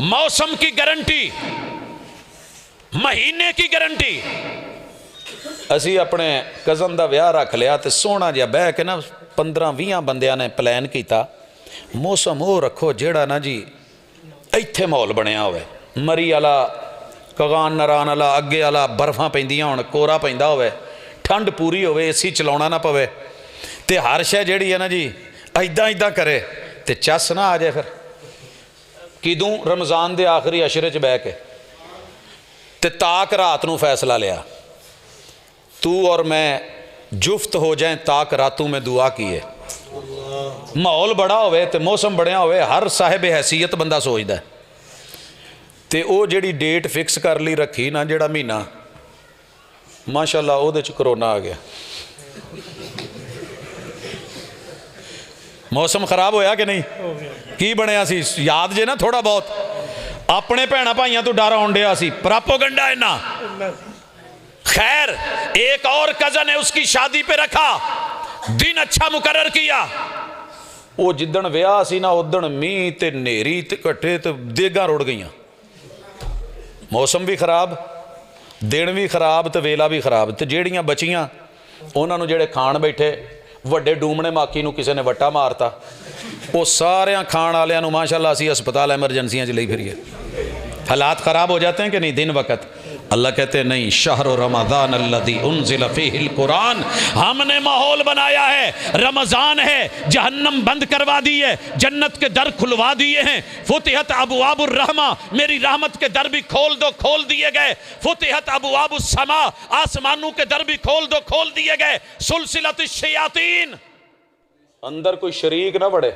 मौसम की गारंटी, महीने की गारंटी। असी अपने कज़न का विआह रख लिया तो सोहना जिहा बह के ना 15-20 बंदियां ने प्लैन किया, मौसम वो रखो जेड़ा ना जी इत्थे माहौल बनया होवे, मरी वाला, कगान नरान वाला, अगे वाला, बर्फां पैंदियां होण, कोरा पैंदा होवे, ठंड पूरी होवे, एसी चलाउणा ना पवे, ते हर शै जिहड़ी है ना जी इदां इदां करे ते चस ना आ जाए। फिर किदों रमज़ान के आखिरी अशरे च बह के ते ताक रात नूं फैसला लिया, तू और मैं जुफ्त हो जाए, ताक रातों में दुआ की है। माहौल बड़ा होवे ते मौसम बढ़िया होवे, हर साहिब हैसीयत बंदा सोचदा ते वो जिहड़ी डेट फिक्स कर ली रखी ना, जिहड़ा महीना माशाअल्लाह उहदे च करोना आ गया। मौसम खराब होया कि नहीं? की बनिया सी याद जे ना थोड़ा बहुत? अपने भैन भाइयों तो डर आउण डिया सी, प्रोपेगेंडा इन्ना। खैर एक और कजन है, उसकी शादी पे रखा, दिन अच्छा मुकर्रर किया, वो जिद्दण विआह सी ना उद्दण मींह ते नेरी ते घट्टे ते देगां रुड़ गईयां। मौसम भी खराब, दिन भी खराब ते वेला भी खराब, ते जेड़ियां बचियां उन्हां नूं जेड़े खाण बैठे, वड्डे डूमणे माकी नूं किसी ने वट्टा मारता, वो सारियां खाण वालियां नूं माशाअल्लाह असीं हस्पताल एमरजेंसियां च लई फिरीए। हालात ख़राब हो जाते हैं कि नहीं दिन वक़्त? अल्लाह कहते हैं नहीं, शहर रमज़ान अल्लज़ी उन्ज़िल फ़ीहिल कुरान, हमने माहौल बनाया है, रमज़ान है, जहन्नम बंद करवा दी है, जन्नत के दर खुलवा दिए हैं, फुतिहत अबवाबुर रहमा, मेरी रहमत के दर भी खोल दो, खोल दिए गए, फुतिहत अबवाबुस समा, आसमानों के दर भी खोल दो, खोल दिए गए, सुलसिलतिश शयातीन, अंदर कोई शरीक ना बढ़े,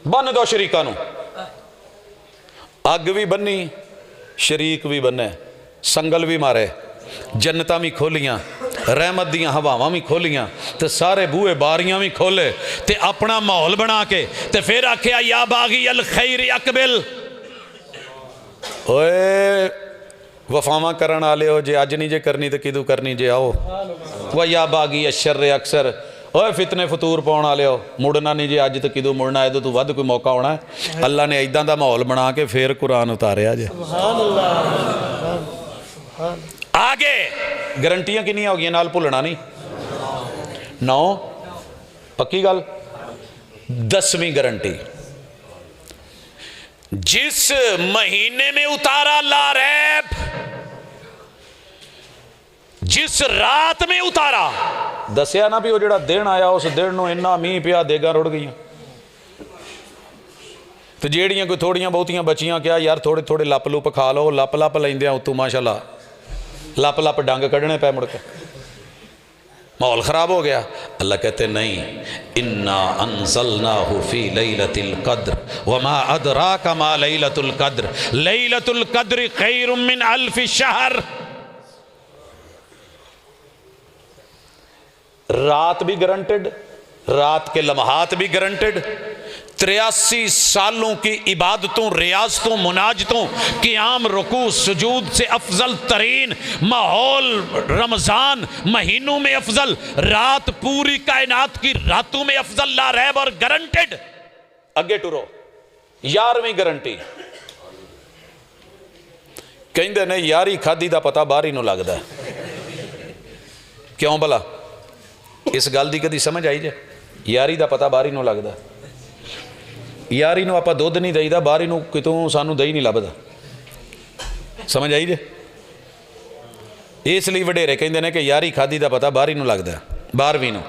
बन दो शरीका नूं, अग भी बन्नी, शरीक भी बने, संगल भी मारे, जन्नतां भी खोलियां, रहमत दियां हवावां भी खोलियां, ते सारे बूहे बारियां भी खोले, ते अपना माहौल बना के ते फिर आख्या या बागी अल खैर अकबिल, ओए वफावां करन वाले हो, जे अज नहीं जे करनी तो किदू करनी जे आओ, वह या बागी अशर अक्सर, ओए फितने फतूर पाउण वाले हो, मुड़ना नहीं जे अज तो किदू मुड़ना, इदों तो वध कोई मौका होना है। अल्लाह ने इदां दा माहौल बना के फिर कुरान उतारिया जे। आगे गारंटियां कितनी हो गई नाल भुलना नहीं? 9 पक्की गल। 10वीं गारंटी, जिस महीने में उतारा ला रैब, जिस रात में उतारा, दसिया ना भी वो जो दिन आया उस दिन इन्ना मीह पिया, देगा रुड़ गई, तो जेड़ियां कोई थोड़ियां बहुतियां बचियां, क्या यार थोड़े थोड़े लप लुप खा लो, लप लप लेंदे उतों माशाअल्लाह लप लप डंग कढ़ने पै मुड़ के, माहौल ख़राब हो गया। अल्लाह कहते नहीं, इन्ना अंज़लनाहु फी लैलतिल क़द्र वमा अदराका मा लैलतुल क़द्र, लैलतुल क़द्र खैरुम मिन अल्फ़ि शहर। रात भी गारंटेड, रात के लम्हात भी गारंटेड, 83 सालों की इबादतों, रियाजतों, मुनाजतों, क़ियाम, रुकू, सुजूद से अफजल तरीन माहौल रमज़ान महीनों में अफजल, रात पूरी कायनात की रातों में अफजल, ला रैब और गारंटेड। अगे टुरो 11वीं गारंटी, कहते ने यारी खादी का पता बाहर ही नहीं लगता, क्यों भला? इस गल की कभी समझ आई जे? यारी का पता बाहर ही नहीं लगता, यारी नूं आपां दुध नहीं देईदा, बाहरी नूं कितों सानूं दही नहीं लभदा, समझ आई जे? इसलिए वडेरे कहंदे ने कि यारी खादी का पता बाहरी नूं लगदा। 12वीं नूं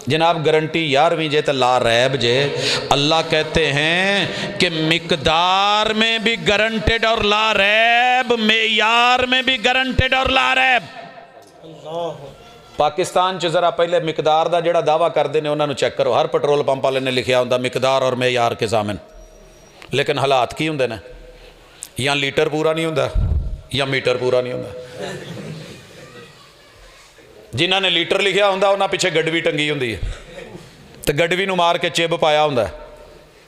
जनाब गारंटी 11वीं जे तो ला रैब जे। अल्लाह कहते हैं कि मिकदार में भी गारंटेड और ला रैब, मेयार में भी गारंटेड और ला रैब। पाकिस्तान च जरा पहले मिकदार का जोड़ा दावा करते हैं उन्होंने चेक करो, हर पेट्रोल पंप वाले ने लिखा होंगे मिकदार और मेयार के सामन, लेकिन हालात की होंगे ने, या लीटर पूरा नहीं होंगे या मीटर पूरा नहीं होंगे। जिन्होंने लीटर लिखा होंगे उन्होंने पिछे गडवी टंगी होंगी है, तो गडवी नूं मार के चिब पाया होंगे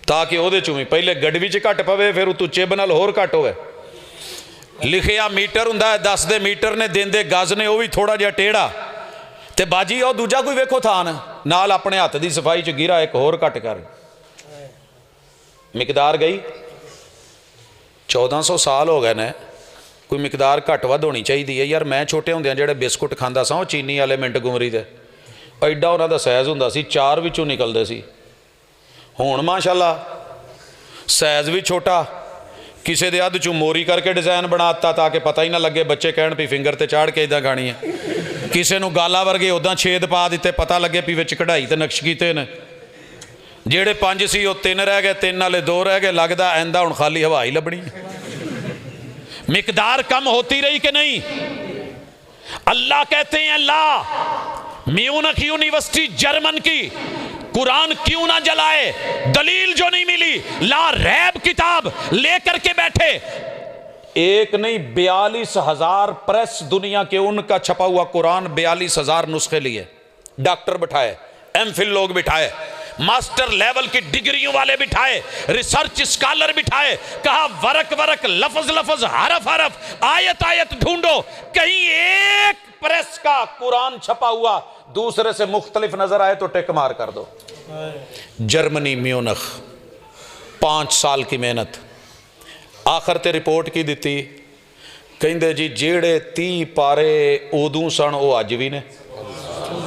ताकि वो भी पहले गडवी च घट पवे फिर उतों चिब नाल होर घट होवे। लिखिया मीटर होंगे, दसदे मीटर ने, देंदे गज ने, वह भी थोड़ा जिहा टेढ़ा, तो बाजी और दूजा कोई वेखो थान नाल अपने हत्थ की सफाई च गिरा एक होर घट कर। मिकदार गई 1400 साल हो गए ने, कोई मिकदार घट वध होनी चाहिए है यार। मैं छोटे होंदे जेडे बिस्कुट खांदा सा चीनी वाले मिंट गुमरी दे, एडा उन्होंने साइज़ होंदा सी, 4 विचों निकलते सी। हुण माशाअल्लाह साइज़ भी छोटा, किसी के अध चों मोरी करके डिज़ाइन बनाता ताकि पता ही ना लगे, बच्चे कहण भी फिंगर ते चाड़ के इदां खानी है। किसी नूं गाला वर्गे उदां छेद पा दिते, पता लगे भी विच कढ़ाई ते नक्श कीते ने। जेड़े 5 सी वो 3 रह गए, 3 वाले 2 रह गए, लगता आंदा हुण खाली हवा ही लभनी। मिकदार कम होती रही कि नहीं? अल्लाह कहते हैं ला म्यूनिख यूनिवर्सिटी जर्मन की कुरान क्यों ना जलाए, दलील जो नहीं मिली, ला रैब किताब लेकर के बैठे। एक नहीं 42,000 प्रेस दुनिया के उनका छपा हुआ कुरान, 42,000 नुस्खे लिए, डॉक्टर बिठाए, एमफिल लोग बिठाए, मास्टर लेवल की डिग्रियों वाले बिठाए, रिसर्च स्कॉलर बिठाए, कहा वरक वरक, लफज लफज, हरफ हरफ, आयत आयत ढूंढो, कहीं एक प्रेस का कुरान छपा हुआ दूसरे से मुख्तलिफ नजर आए तो टिक मार कर दो। जर्मनी म्यूनिख 5 साल की मेहनत, आखिर ते रिपोर्ट की दी, कहते जी जेड़े 30 पारे उदों सन वो अज भी ने,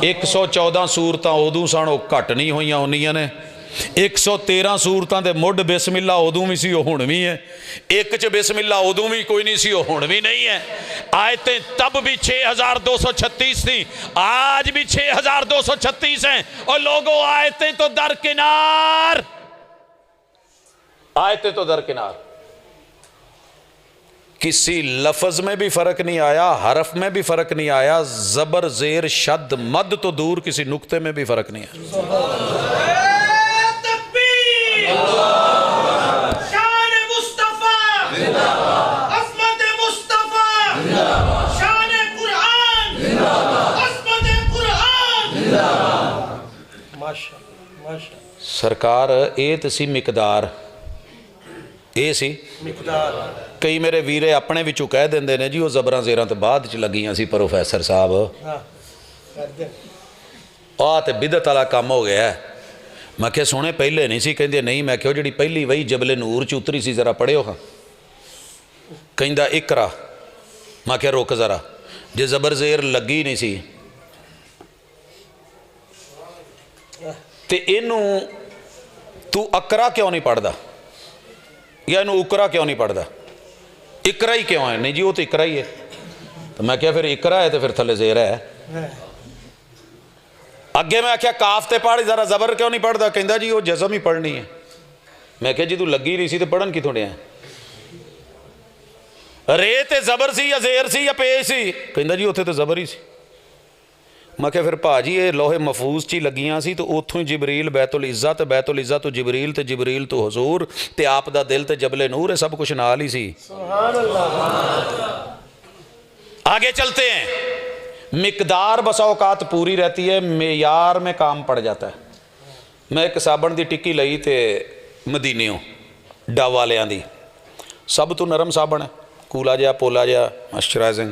114 सूरतां उदों सन वो घट नहीं हुई उन्नियां ने, 113 सूरतां दे मुढ़ बिस्मिल्ला उदों भी सी हुण भी है, एक च बिस्मिल्ला उदों भी कोई नहीं सी हुण भी नहीं है। आयतें तब भी 6236 थी, आज भी 6236 हैं। और लोगों आयतें तो दरकिनार, आयतें तो दरकिनार, किसी लफ्ज में भी फर्क नहीं आया, हरफ में भी फर्क नहीं आया, जबर जेर शद मद तो दूर किसी नुक्ते में भी फर्क नहीं आया। सरकार ये तो सी मिकदार, ये सी मिकदार। कई मेरे वीरे अपने विचों कह देंगे ने जी वो जबरां जेरां तो बाद च लगियां सी प्रोफैसर साहब, आ तो बिदत वाला काम हो गया है। मैं क्या सुने पहले नहीं सी, कहंदे नहीं। मैं क्या जी पहली वही जबले नूर च उतरी सी जरा पढ़ियो हाँ, कहंदा इकरा। मैं क्या रुक जरा, जे जबर जेर लगी नहीं सी ते इनू तू अकरा क्यों नहीं पढ़दा, या इनू उकरा क्यों नहीं पढ़दा, इकरा ही क्यों है? नहीं जी वो तो इकरा ही है। तो मैं क्या फिर इकरा है तो फिर थले जेर है। अगे मैं आख्या काफ ते पढ़, जरा जबर क्यों नहीं पढ़ता? कहता जी वो जज़म ही पढ़नी है। मैं क्या जी तू लगी रही सी तो पढ़न कितों डया? रे ते जबर सी या जेर सी या पेश सी? कहता जी उत्थे तो जबर ही सी। मैं क्या फिर भाजी ये लोहे महफूज च ही लगियां सी, तो उतों ही जिबरील बैतुल इज़्ज़त, बैतुल इज़्ज़त तो जिबरील, तो जिबरील तो हुजूर, ते आप दा दिल ते जबले नूर है, सब कुछ नाल ही सी। सुभान अल्लाह। आगे चलते हैं। मिकदार बसा औकात पूरी रहती है, मेयार में काम पड़ जाता है। मैं एक साबण की टिक्की लई तो मदीनेओं डव वालियां दी, सब तो नरम साबण है, कूला जहा पोला जहा मॉइस्चराइजिंग।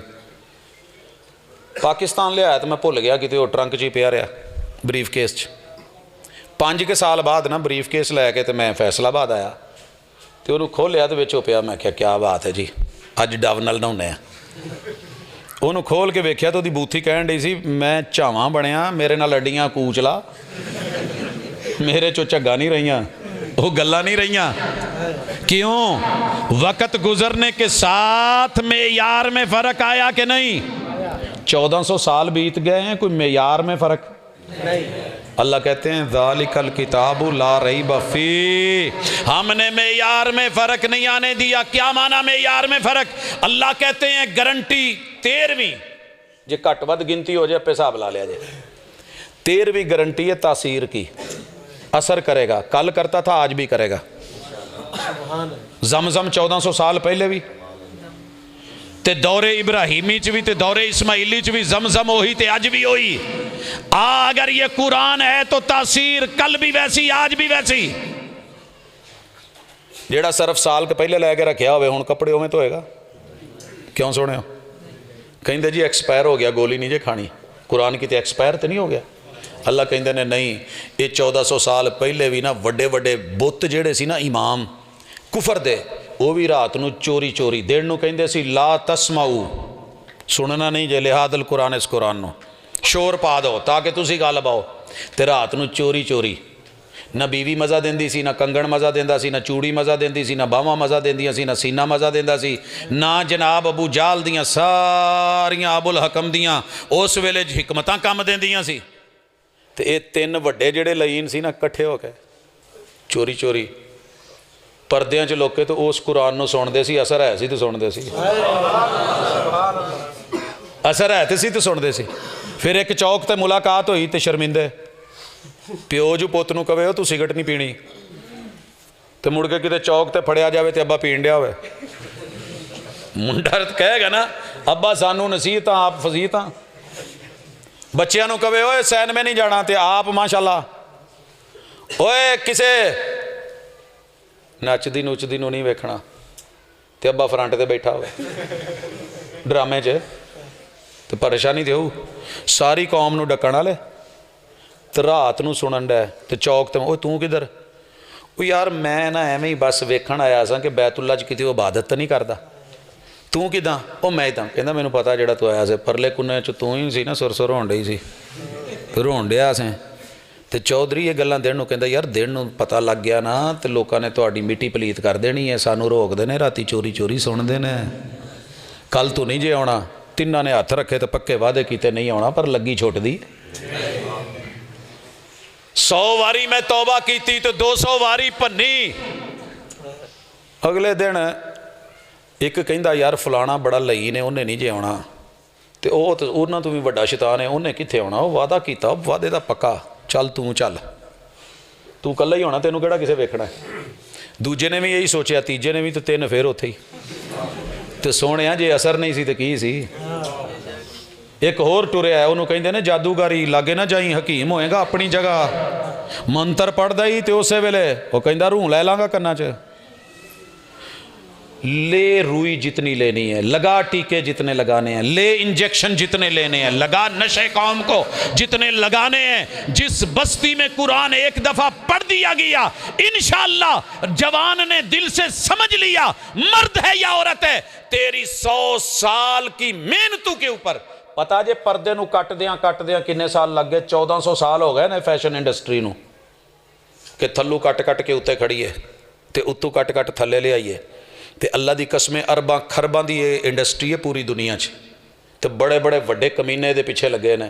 पाकिस्तान लिया तो मैं भुल गया कि वो ट्रंक च ही पिया रहा, बरीफ केस च। 5 के साल बाद ना बरीफ केस लैके तो मैं फैसलाबाद आया, तो उन्होंने खोलिया तो विच पिया। मैं क्या बात है जी, अज डव नाल नहाउने आ। उन्होंने खोल के वेख्या तो बूथी कहन डी सी, मैं झावां बनया, मेरे नाल अड्डियां कूचला, मेरे चो झग्गा नहीं रही, वो गल्लां नहीं रही। क्यों? वक़्त गुजरने के साथ मेयार में फ़र्क आया कि नहीं? 1400 साल बीत गए हैं, कोई मेयार में फ़र्क नहीं। अल्लाह कहते हैं ज़ालिकल किताबु ला रैब फी, हमने मेयार में फ़र्क नहीं आने दिया। क्या माना मेयार में फ़र्क? अल्लाह कहते हैं गारंटी 13वीं जे घट वध गिनती हो जाए आपे हिसाब ला लिया जाए। 13वीं गारंटी है तासीर की, असर करेगा, कल करता था आज भी करेगा। जमजम 1400 साल पहले भी ते दौरे इब्राहिमी च भी ते दौरे इस्माइली च भी जमजम वही ते अज भी वही। अगर ये कुरान है तो तासीर कल भी वैसी आज भी वैसी। जेड़ा सर्फ साल के पहले लैके रखा हो हुण कपड़े उवें धोएगा? क्यों सुने हो? कहते जी एक्सपायर हो गया, गोली नहीं जे खानी। कुरान की तो एक्सपायर तो नहीं हो गया? अल्लाह कहते ने नहीं, ये 1400 साल पहले भी ना वड्डे वड्डे बुत जेड़े सी ना इमाम कुफर दे, वो भी रात नूं चोरी चोरी दिन नूं कहंदे सी ला तस्माऊ, सुनना नहीं जे लिहादल कुरान, इस कुरान नूं शोर पा दो ताकि तुसी गल पाओ। ते रात नूं चोरी चोरी, ना बीवी मज़ा देंदी सी, ना कंगण मज़ा देंदा सी, ना चूड़ी मज़ा देंदी सी, ना बावां मज़ा देंदियां सी, ना सीना मज़ा देंदा सी, ना जनाब अबू जाल दियां सारियां अबुल हकम दियां उस वेले हिकमतां कम देंदियां सी। ते ये तीन वड्डे जेड़े लईन सी ना कट्ठे हो के चोरी चोरी परदियां च लोके तो उस कुरान नूं सुणदे सी। असर है सी तो सुणदे सी, असर है तो सी तो सुणदे सी। फिर एक चौक ते मुलाकात हुई तो शर्मिंदे प्यो जू पुत नूं कवे तू सिगरट नहीं पीनी, तो मुड़ के किते चौक ते फड़िया जाए तो अब्बा पीण दिया होवे, मुंडा कहेगा ना अब्बा सानू नसीहत आप फजीत हाँ। बच्चों नूं कवे ओए सैन में नहीं जाना तो आप माशाअल्लाह ओए किसे नचदी नुचदी नूं नहीं वेखना तो अब्बा फ्रंट ते बैठा होवे ड्रामे च, तो परेशानी तो सारी कौम नूं डकण वाले। तो रात नूं सुनन डै तो चौक ते ओ तू किधर? ओ यार मैं ना एवें ही बस वेखण आया सा कि बैतुल्ला च किते इबादत तो नहीं करता। तू किदां? ओ मैं इदां। कहंदा मैनूं पता जिहड़ा तू आया से परले कुन्ने च तू ही सी ना, सुर सुर होण डई सी, रोण डिया से। तो चौधरी ये गल्लां दिन नूं कहंदा यार दिन नूं पता लग गया ना तो लोकां ने तुहाडी मिट्टी पलीत कर देनी है, सानूं रोकदे ने, राती चोरी चोरी सुणदे ने, कल तू नहीं जे आउणा। तिन्हां ने हत्थ रखे तो पक्के वादे कीते नहीं आउणा, पर लगी छुटदी। 100 वारी मैं तौबा की तो 200 वारी भन्नी। अगले दिन एक कहंदा यार फलाना बड़ा लई ने, उन्हें नहीं जे आउणा, तो उन्हां तो भी वड्डा शैतान है, उन्हें कित्थे आउणा, वो वादा कीता, वादे दा पक्का, चल तू कल्ला ही होना, तेनों किहड़ा किसे वेखना है। दूजे ने भी यही सोचा, तीजे ने भी, तो 3 फिर उत्थे ही। तो सोहणिया जे असर नहीं सी तो की सी। एक होर टुरिया है, उन्होंने कहते हैं जादूगारी लागे ना जाई, हकीम होएगा अपनी जगह। मंत्र पढ़दा ही तो उस वेले वो कहता रूह लै लांगा कन्ना च। ले रुई जितनी लेनी है, लगा टीके जितने लगाने हैं, ले इंजेक्शन जितने लेने हैं, लगा नशे कौम को जितने लगाने हैं। जिस बस्ती में कुरान एक दफा पढ़ दिया गया, इंशाअल्लाह जवान ने दिल से समझ लिया मर्द है या औरत है, तेरी 100 साल की मेहनतों के ऊपर पता जे पर्दे नूं कट दियां किन्ने साल लग गए। 1400 साल हो गए ने फैशन इंडस्ट्री नूं कि थल्लू कट के उत्ते खड़ीए ते उत्तों कट थल्ले ले आइए। तो अल्लाह की कसमें अरबां खरबां की ये इंडस्ट्री है पूरी दुनिया च, तो बड़े बड़े वड्डे कमीने दे पिछे लगे ने।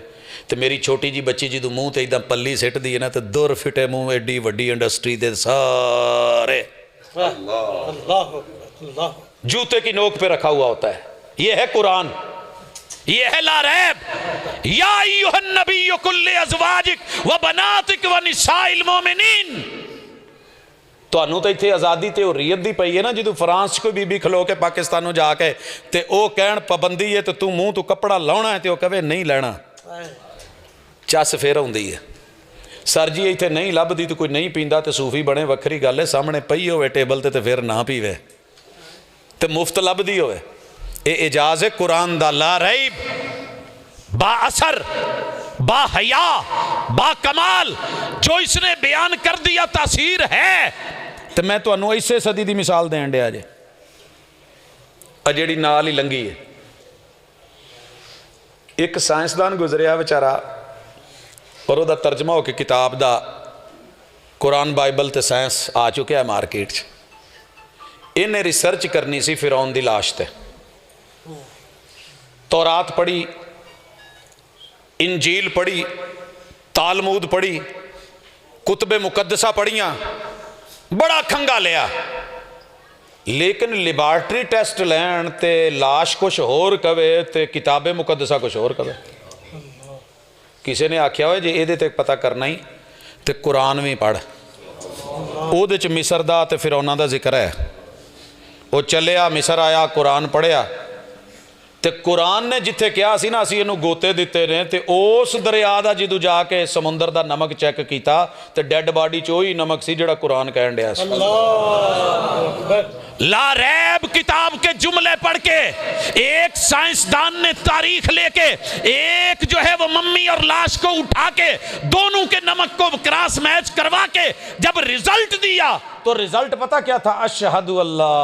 तो मेरी छोटी जी बच्ची जो मूँह तो इदा पल्ली सिटदी है ना, तो दुर फिटे मूँह एडी वड्डी इंडस्ट्री दे सारे जूते की नोक पे रखा हुआ होता है। ये है कुरान, ये है ला रैब। या अय्युहन नबिय्यु कुल्लि अज़वाजिक व बनातिक व निसाइल मोमिनीन। ਤੁਹਾਨੂੰ तो इत्थे आज़ादी तो हुर्रियत दी पई है ना, जो फ्रांस कोई बीबी खलो के पाकिस्तानों जाके तो वह कहण पाबंदी है, तो तू मूँह तू कपड़ा लाउणा है, तो कहे नहीं लैना, चस फिर आउंदी है। सर जी इत्थे नहीं लभदी तो कोई नहीं पींदा तो सूफी बने, वक्री गल है। सामने पई होवे टेबल ते तो फिर ना पीवे, तो मुफ्त लभदी होवे। ये एजाज है कुरान दा, ला रैब, बा असर, बा हया, बा कमाल, जो इसने बयान कर दिया तासीर है। तो मैं तुहानू इसे सदी की मिसाल देन दिया जे, जिहड़ी नाल ही लंघी है। एक साइंसदान गुजरिया बेचारा, और वह तर्जमा होकर किताब दा कुरान बाइबल ते साइंस आ चुका है मार्केट च। इन्हें रिसर्च करनी सी फिरौन दी लाश ते, तौरात पढ़ी, इंजील पढ़ी, तालमूद पढ़ी, कुतबे मुकद्दसा पढ़ियां, बड़ा खंगा लिया। लेकिन लिबार्टरी टेस्ट लैन ते लाश कुछ होर कवे ते किताबे मुकदसा कुछ होर कवे। किसी ने आख्या हो जे ये ते पता करना ही तो कुरान भी पढ़, ਉਹਦੇ ਚ मिसर ਦਾ ਤੇ फिरौना ਦਾ जिक्र है। वो चलिया मिसर आया, कुरान पढ़िया तो कुरान ने जिथे कहा सी ना असीं इहनूं गोते दिते ने, तो उस दरिया का जदों जाके समुंदर का नमक चैक किया तो डैड बॉडी च उही नमक सी जिहड़ा कुरान कहण दिया सी। लारैब किताब के जुमले पढ़ के एक साइंसदान ने तारीख लेके एक जो है वो मम्मी और लाश को उठा के दोनों के नमक को क्रॉस मैच करवा के जब रिजल्ट दिया तो रिजल्ट पता क्या था? अशहदु अल्ला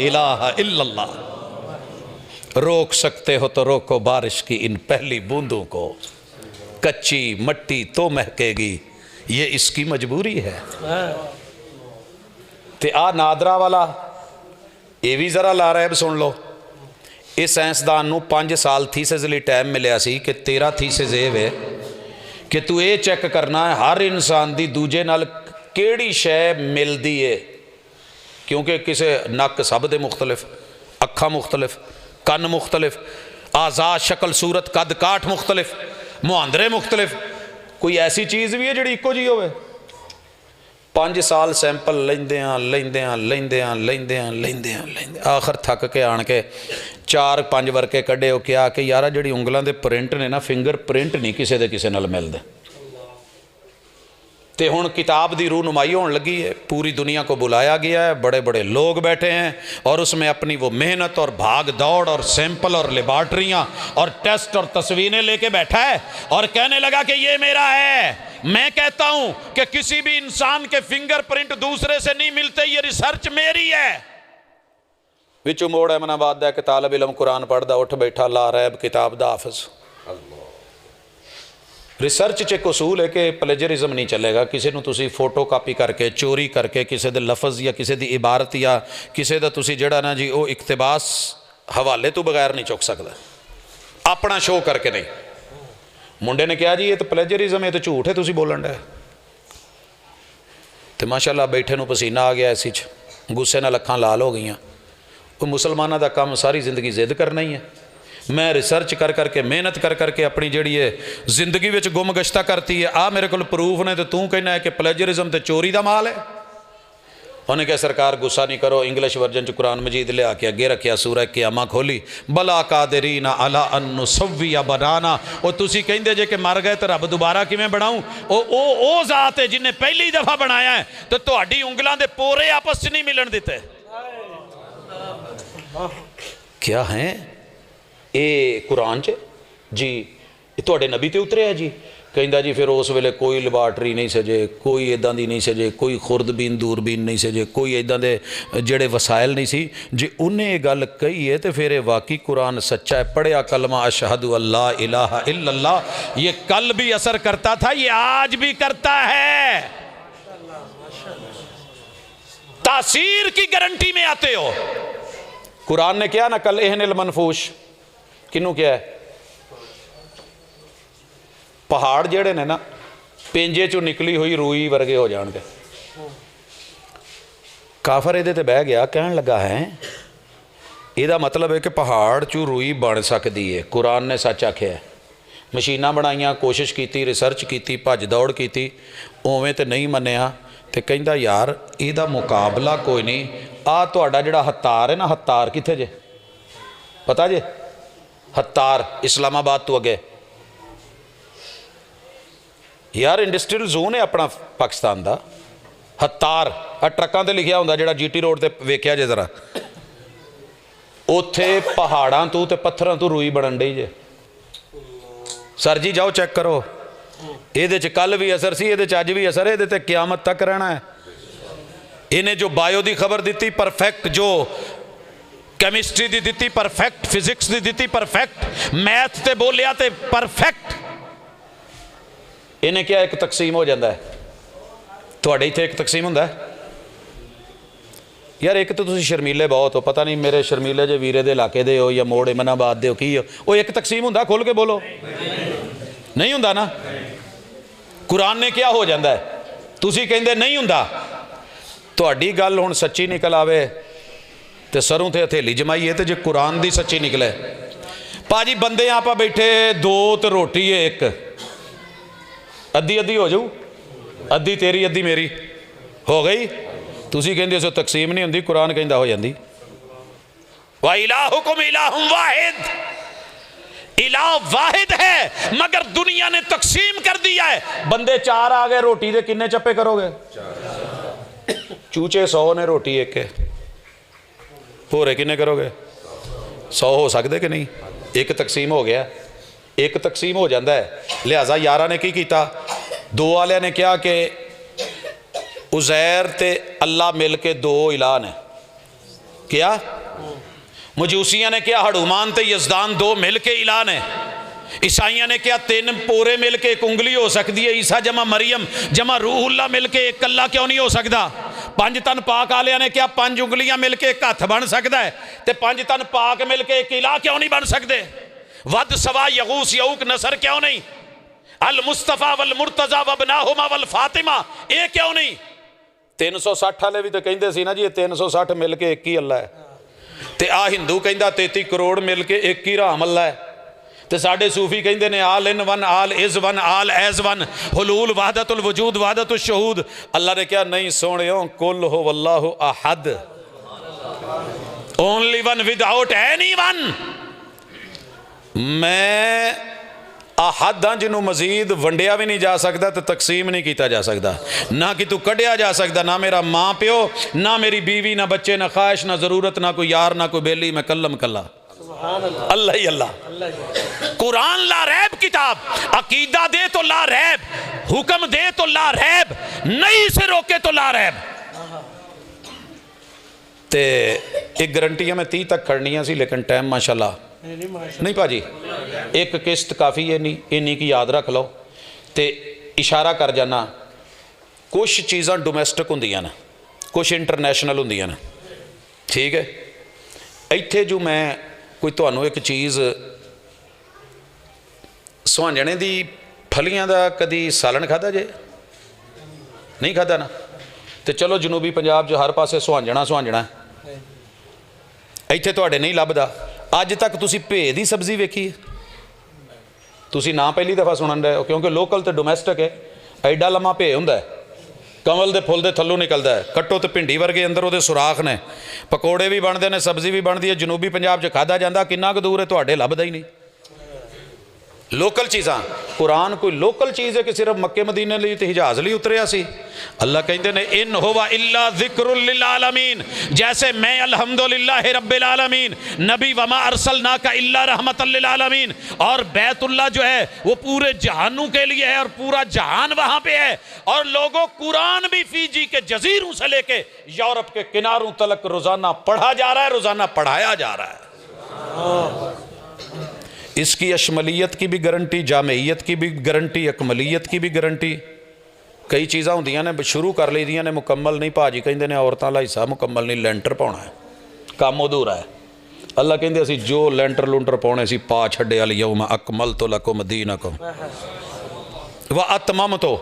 इलाहा इल्लल्लाह। रोक सकते हो तो रोको बारिश की इन पहली बूंदों को, कच्ची मट्टी तो महकेगी, ये इसकी मजबूरी है। ते आ नादरा वाला ये भी जरा लारैब सुन लो। इस साइंसदान नूं 5 साल थीसिस लई टाइम मिलिया सी कि तेरा थीसिस ये वे कि तू ये चैक करना है हर इंसान दी दूजे नाल केड़ी शै मिलदी है, क्योंकि किसे नक सब दे मुख्तलिफ, अखा मुख्तलिफ, कन मुख्तलिफ, आज़ा शक्ल सूरत कद काठ मुख्तलिफ, मुहांदरे मुख्तलिफ, कोई ऐसी चीज़ भी है जिहड़ी इक्को जी होवे। 5 साल सैंपल लेंदे आखिर थक के आन के 4-5 वर्के कढ़े क्या कि यार जिहड़ी उंगलों के प्रिंट ने ना, फिंगर प्रिंट नहीं किसी दे किसी नाल मिलदे। तो हुण किताब की रूहनुमाई होने लगी है, पूरी दुनिया को बुलाया गया है, बड़े बड़े लोग बैठे हैं और उसमें अपनी वो मेहनत और भाग दौड़ और सैंपल और लेबॉर्ट्रियाँ और टेस्ट और तस्वीरें लेके बैठा है और कहने लगा कि ये मेरा है। मैं कहता हूं कि किसी भी इंसान के फिंगरप्रिंट दूसरे से नहीं मिलते, ये रिसर्च मेरी है। विचों मोड़ अहमदाबाद दा एक तालिब इलम कुरान पढ़दा उठ बैठा, लारैब किताब दा हाफिज। रिसर्च च एक उसूल है कि प्लेजरिज्म नहीं चलेगा। किसी नूं तुसीं फोटो कापी करके चोरी करके किसी दे लफज या किसी दी इबारत या किसी दा तुसीं जिहड़ा ना जी वो इकतबास हवाले तो बगैर नहीं चुक सकदा, अपना शो करके नहीं। मुंडे ने कहा जी ये तो प्लेजरिज्म है, तो झूठ है तुसीं बोलन डे। तो माशाअल्लाह बैठे नूं पसीना आ गया, इसी गुस्से नाल अखां लाल हो गई। वो मुसलमानों का काम सारी जिंदगी जिद करना ही है। मैं रिसर्च कर करके मेहनत कर करके अपनी जिहड़ी है जिंदगी विच गुम गश्ता करती है। आ मेरे को प्रूफ ने, तो तू कहना है कि प्लेजरिज्म तो चोरी का माल है। उन्हें कहा सरकार गुस्सा नहीं करो, इंग्लिश वर्जन च कुरान मजीद लिया के अगे रखिया, सूरह क़यामा खोली, बला कादिरीना अला अन नुसव्विया बनाना। वो तुसी कहंदे जे कि मर गए तो रब दोबारा किवें बनाऊं? ओ जात है जिन्हें पहली दफा बनाया है, तो तुहाडी उंगलां दे पोरे आपस च नहीं मिलन दिते। क्या है ये कुरान च जी, तुहाडे नबी ते उतरिया है जी। कहंदा जी फिर उस वेले कोई लैबार्टरी नहीं सजे, कोई इदां दी नहीं सजे, कोई खुर्दबीन दूरबीन नहीं सजे, कोई इदां दे जिहड़े वसाइल नहीं सी। जे उन्हें ये गल कही है तो फिर वाकई कुरान सच्चा है। पढ़िया कलमा अशहदु अल्ला इलाहा इल्लल्लाह, ये कल भी असर करता था, ये आज भी करता है। तासीर की गारंटी में आते हो। कुरान ने क्या ना कल एहनिल मनफूश, किनू क्या है? पहाड़ जेड़े ने ना पेंजे चों निकली हुई रूई वर्गे हो जाएंगे। काफर ये ते बह गया, कहन लगा है ਇਹਦਾ मतलब है कि पहाड़ चों रूई बन सकती है। कुरान ने सच आख्या है। मशीनां बनाईयां, कोशिश की, रिसर्च की, भज दौड़ की, उवें तो नहीं मन्निया। तो कहंदा यार ਇਹਦਾ मुकाबला कोई नहीं। आ तुहाडा जिहड़ा हत्तार है ना, हत्तार कित्थे जे पता जे? हत्तार इस्लामाबाद तो अगे यार इंडस्ट्रीयल जोन है अपना पाकिस्तान का। हत्तार आ ट्रकों से लिखा होंगे, जो GT रोड पर वेख्या जे जरा, उत्थे पहाड़ों तो पत्थरों तो रूई बनन डई जे। सर जी जाओ चेक करो, ये कल भी असर सी, ये अज भी असर है, ये क्यामत तक रहना है। इन्हें जो बायो की खबर दी परफेक्ट, जो कैमिस्ट्री की दी परफेक्ट, फिजिक्स की दी परफेक्ट, मैथ से बोलिया तो परफेक्ट। इन्हें क्या एक तकसीम हो जाता है? थोड़े इत्थे एक तकसीम होंदा है यार। एक तो तुसीं शर्मीले बहुत हो, पता नहीं मेरे शर्मीले जे वीरे दे इलाके दे हो या मोड़ अहमदाबाद दे हो, की हो? वो एक तकसीम होंदा? खोल के बोलो, नहीं होंदा ना। कुरान ने क्या हो जाता है? तुसीं कहंदे नहीं होंदा। तुहाडी गल हुण सच्ची निकल आवे तो सरों ते हथेली जमाइए तो जे कुरान दी सच्ची निकले। भाजी बंदे आप बैठे दो तो रोटी है एक, अद्धी अद्धी हो जाऊ, अद्धी तेरी अद्धी मेरी हो गई। तुसी कहंदे सो तकसीम नहीं होंदी, कुरान कहंदा हो जाती। वा इलाहुकुम इलाहुम वाहिद, इलाह वाहिद है मगर दुनिया ने तकसीम कर दिया है। बंदे चार आ गए, रोटी दे किन्ने चप्पे करोगे? चूचे 100 ने, रोटी एक है, हो रहे किन्ने करोगे? 100 हो सकते कि नहीं? एक तकसीम हो गया, एक तकसीम हो जाता है। लिहाजा यारा ने की किया, दो वाले ने कहा कि उज़ैर ते अल्लाह मिल के दो इलाह ने, क्या? मजूसिया ने क्या हड़ूमान ते यजदान दो मिल के इलाह ने। ईसाइया ने क्या 3 पोरे मिल के एक उंगली हो सकती है। ईसा जमा मरियम जमा रूहुल्ला मिल के एक कला क्यों नहीं हो सकता? 5 तन पाक आलिया ने क्या 5 उंगलियां मिल के एक हथ बन सकता है, तो 5 तन पाक मिल के एक इलाह क्यों नहीं बन सकते? वद सवा यगूस यऊक नसर क्यों नहीं? अल मुस्तफ़ा वल मुर्तज़ा वबनाहुमा वल फातिमा, ये क्यों नहीं? 360 वाले भी तो कहते सी ना जी, 360 मिल के एक ही अल्लाह है। तो आ हिंदू कहता 33 करोड़ मिल के एक ही राम अल्लाह है। तो साढ़े सूफी कहते हैं all in one, all is one, all as one, हुलूल वहदतुल वजूद वहदतुल शहूद। अल्लाह ने क्या नहीं सोनियो, कुल हो वल्लाहु अहद, only one without any one. मैं अहद हाँ जिन्हों मजीद वंडिया भी नहीं जा सकता, तो तकसीम नहीं किया जा सकता, ना कि तू कढ़िया जा सकता, ना मेरा माँ प्यो, ना मेरी बीवी, ना बच्चे, ना ख्वाहिश, ना ज़रूरत, ना कोई यार, ना कोई बेली, मैं कल्लम कल्ला, अल्लाह ही अल्लाह। कुरान ला रैब किताब, अकीदा दे तो ला रैब, हुक्म दे तो ला रैब, नहीं से रोके तो ला रैब। ते एक गारंटियां मैं 30 तक खड़नियां सी, लेकिन टाइम माशाल्लाह नहीं भाजी, एक किस्त काफ़ी है, नहीं इन्नी की याद रख लो। तो इशारा कर जाना, कुछ चीज़ां डोमैसटिक होंदियां न, कुछ इंटरनेशनल होंदियां न, ठीक है। इत्थे जो मैं कोई तुहानू एक चीज़ सुहांजने दी फलियां दा कदी सालन खादा जे? नहीं खादा ना? तो चलो जनूबी पंजाब जो हर पासे सुहांजना सुहांजना, इत्थे तुहाडे नहीं लभदा। अज तक तुसी भे दी सब्जी वेखी है? तुसी ना पहली दफ़ा सुनन रहे हो, क्योंकि लोकल तो डोमैसटिक है। एडा लम्मा भे हुंदा है, कमल दे फुल दे थल्लों निकलदा है, कट्टो तो भिंडी वर्गे अंदर उहदे सुराख ने, पकौड़े भी बनते हैं, सब्जी भी बनती है। जनूबी पंजाब च खादा जाता, किन्ना कुछ दूर है तुहाडे लभदा ही नहीं। लोकल चीज़ां, कुरान कोई लोकल चीज़ है कि सिर्फ मक्के मदीने लिए तो हिजाज लिए उतरिया सी? अल्लाह कहते ने इन हुवा इल्ला ज़िक्रुल लिल आलमीन, जैसे मैं अल्हम्दुलिल्लाह रब्बिल आलमीन, नबी वमा अरसलनाका इल्ला रहमतल लिल आलमीन। और बैतुल्लाह जो है वो पूरे जहानों के लिए है, और पूरा जहान वहाँ पे है। और लोगों, कुरान भी फीजी के जजीरों से लेके यूरोप के किनारों तक रोज़ाना पढ़ा जा रहा है, रोज़ाना पढ़ाया जा रहा है। इसकी अशमलियत की भी गारंटी, जामइयत की भी गारंटी, अकमलियत की भी गारंटी। कई चीज़ां होंदियां ने शुरू कर ली दियां ने, मुकम्मल नहीं। भाजी कहते हैं औरतों वाला हिस्सा मुकम्मल नहीं, लेंटर पाउणा है, काम अधूरा है। अल्लाह कहते असीं जो लेंटर लूंटर पाउणे सी पा छड्डे, अल यौम अकमलतु लकुम दीनकुम व अतममतु।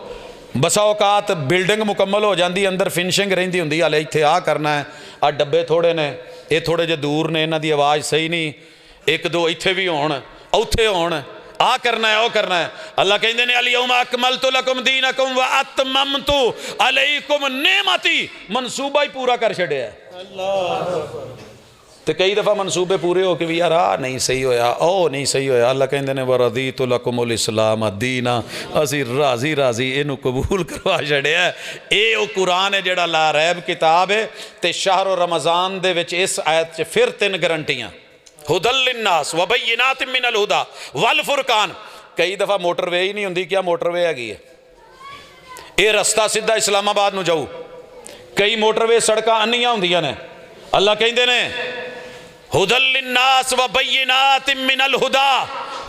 बसा औकात बिल्डिंग मुकम्मल हो जाती, अंदर फिनिशिंग रहिंदी हुंदी, हले इत्थे आ करना है, आ डब्बे थोड़े ने, ये थोड़े जे दूर ने, इन्हां दी आवाज़ सही नहीं, एक दो इत्थे भी होण, उत्थे होण, आ करना है, ओ करना है। अल्लाह कहते हैं अल यौम अकमलतु लकुम दीनकुम व अतममतु अलैकुम नेमती, मनसूबा ही पूरा कर छड्या है। तो कई दफ़ा मनसूबे पूरे हो के भी यार आ नहीं सही होया, ओ नहीं सही होया। अल्लाह कहते हैं व रदीतु लकुमुल इस्लाम दीना, असी राजी राजी इनू कबूल करवा छड्या है। ये वो कुरान है जिहड़ा ला रैब किताब है। तो शहर रमज़ान दे विच इस आयत च फिर 3 गारंटियां, हुदल लिन्नास व बय्यिनातिम मिनल हुदा वल फुरकान। कई दफ़ा मोटरवे ही नहीं होंदी, क्या मोटरवे हैगी है? ये रस्ता सीधा इस्लामाबाद नूं जाऊ, कई मोटरवे सड़कां अन्नियां होंदियां ने। अल्लाह कहते ने हुदल लिन्नास व बय्यिनातिम मिनल हुदा,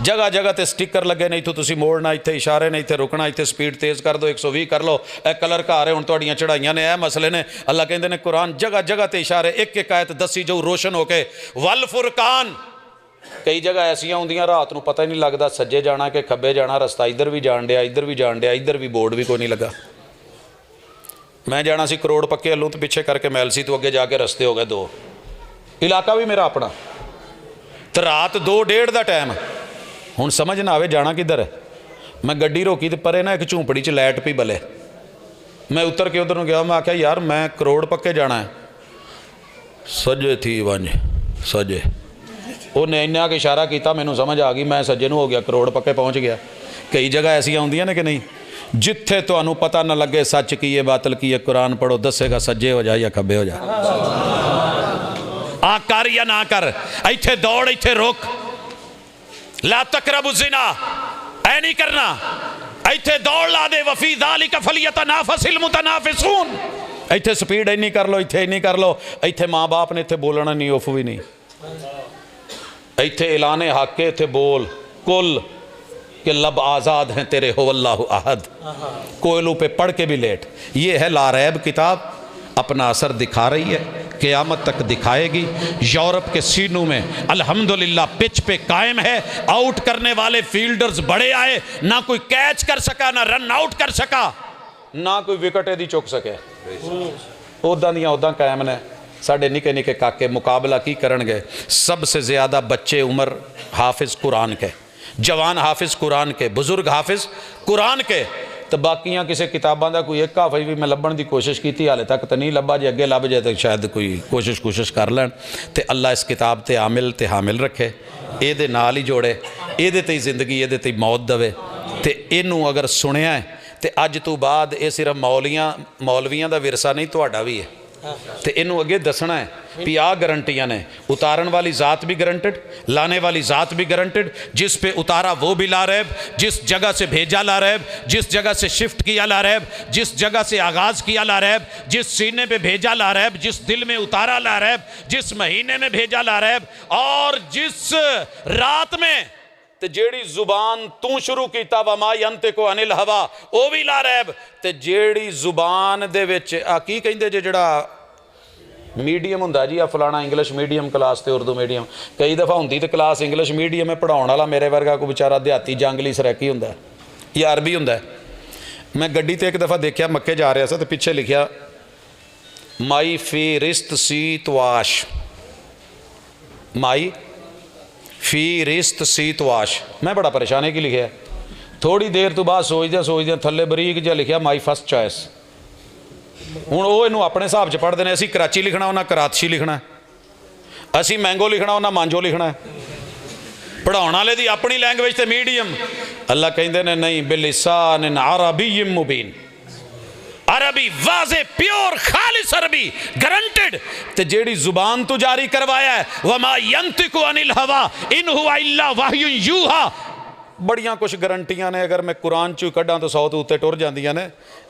जगह जगह ते स्टिकर लगे ने, इत्थों तुसीं मोड़ना, इत्थे इशारे ने, इत्थे रुकना, इत्थे स्पीड तेज़ कर दो, 120 कर लो, ए कलर घर है, हुण तुहाड़ियां चढ़ाइयां ने, ए मसले ने। अल्लाह कहते ने कुरान जगह जगह ते इशारे, एक एक आयत दसी जाऊ रोशन होके। वल फुरकान, कई जगह ऐसियां होंदियां रात नूं पता ही नहीं लगता सज्जे जाना कि खब्बे जाना, रस्ता इधर भी जान दिया, इधर भी जान दिया, इधर भी बोर्ड भी कोई नहीं लगा। मैं जाना सी करोड़ पक्के अल्लू तो पिछे करके मैलसी तो अगे जाके रस्ते हो गए 2। इलाका भी मेरा अपना। तो रात 2:30 का टाइम, हुण समझ ना आवे जाना किधर है। मैं गड्डी रोकी तो परे ना एक झूंपड़ी च लाइट पी बले। मैं उतर के उधर गया, मैं आख्या यार मैं करोड़ पक्के जाना है। सजे थी वंज सजे, उन्हें इन्ना कि इशारा किया, मैनू समझ आ गई, मैं सज्जे हो गया, करोड़ पक्के पहुँच गया। कई जगह ऐसियां होंदियां ने कि नहीं, जिथे तुहानू पता ना लगे सच की है बातल की है, कुरान पढ़ो दसेगा सज्जे हो जा या खब्बे हो जा। आ कर या ना कर, इत्थे दौड़ इत्थे रोक, ला तकरबु ज़िना, ऐ नहीं करना, इत्थे दौड़ ला दे, वफी ज़ालिका फलियतनाफसिल मुतनाफिसून, इत्थे स्पीड इन्नी कर लो, इत्थे इन्नी कर लो, इत्थे माँ बाप ने इत्थे बोलना नहीं, उफ भी नहीं, इत्थे ऐलाने हक है, इत्थे बोल कुल कि लब आज़ाद हैं तेरे हो अल्लाहु अहद, कोयलों पे पढ़ के भी लेट। ये है लारैब किताब, अपना असर दिखा रही है, क़यामत तक दिखाएगी। यूरोप के सीनों में अल्हम्दुलिल्लाह पिच पे कायम है। आउट करने वाले फील्डर्स बड़े आए, ना कोई कैच कर सका, ना रन आउट कर सका, ना कोई विकेट दी चुक सके, उदा दियां उदा कायम ने। साढ़े निके निके काके मुकाबला की करनगे। सबसे ज़्यादा बच्चे उम्र हाफिज़ कुरान के, जवान हाफिज़ कुरान के, बुजुर्ग हाफिज़ कुरान के। तो बाकियां किसी किताबों का कोई एक हाफिज़ भी मैं लभण की कोशिश की, हाले तक तो नहीं लभा, जे अगे लभ जाए तो शायद कोई कोशिश कर लैन। तो अल्लाह इस किताब ते आमिल ते हामिल रखे, ये नाल ही जोड़े, ये ते ही जिंदगी ये ते मौत दवे। तो इनू अगर सुनिया है तो अज तो बाद ये सिर्फ मौलवियां का विरसा नहीं, तुहाडा भी है। तो इनू अगे दसना है भी आ गारंटियां ने, उतारन वाली ज़ात भी गारंटेड, लाने वाली ज़ात भी गारंटेड, जिस पे उतारा वो भी लारैब, जिस जगह से भेजा लारैब, जिस जगह से शिफ्ट किया लारैब, जिस जगह से आगाज़ किया लारैब, जिस सीने पे भेजा लारैब, जिस दिल में उतारा लारैब, जिस महीने में भेजा लारैब, और जिस रात में ते जेड़ी जुबान तू शुरू किया वमा यंतिकु अनिल हवा वो भी लारैब। ते जेड़ी जुबान दे विच आ की कहिंदे जे जेड़ा मीडियम हुंदा जी, आ फलाना इंग्लिश मीडियम क्लास ते उर्दू मीडियम, कई दफ़ा हुंदी तो क्लास इंग्लिश मीडियम है, पढ़ाउण वाला मेरे वर्गा कोई बेचारा देहाती जंगली सरैकी हुंदा या अरबी हुंदा। मैं गड्डी ते एक दफ़ा देखिया, मक्के जा रहा था तो पिछे लिखिया माई फी रिस्त सी तवाश, माई फी रिस्त सी तवाश। मैं बड़ा परेशान है कि लिखिया, थोड़ी देर तो बाद सोचद्या थले बरीक जिहा लिखिया माई फस्ट चॉइस। हुण वो इनू अपने हिसाब से पढ़ते हैं, असी कराची लिखना उन्हें कराची लिखना है, असी मैंगो लिखना उन्हें मांजो लिखना है, पढ़ाने वाले दी अपनी लैंग्वेज ते मीडियम। अल्लाह कहते ने नहीं, बिलिसान अरबी मुबीन, अरबी वाज़े प्योर खालिस अरबी गारंटेड। ते जेड़ी जुबान तो जारी करवाया है वमा यंतिकु अनिल हवा इन हुवा इल्ला वहयुन यूहा, बड़ियां कुछ गारंटियां ने। अगर मैं कुरान चू कढ़ा तो 100 तो उत्ते टुर जांदियां ने।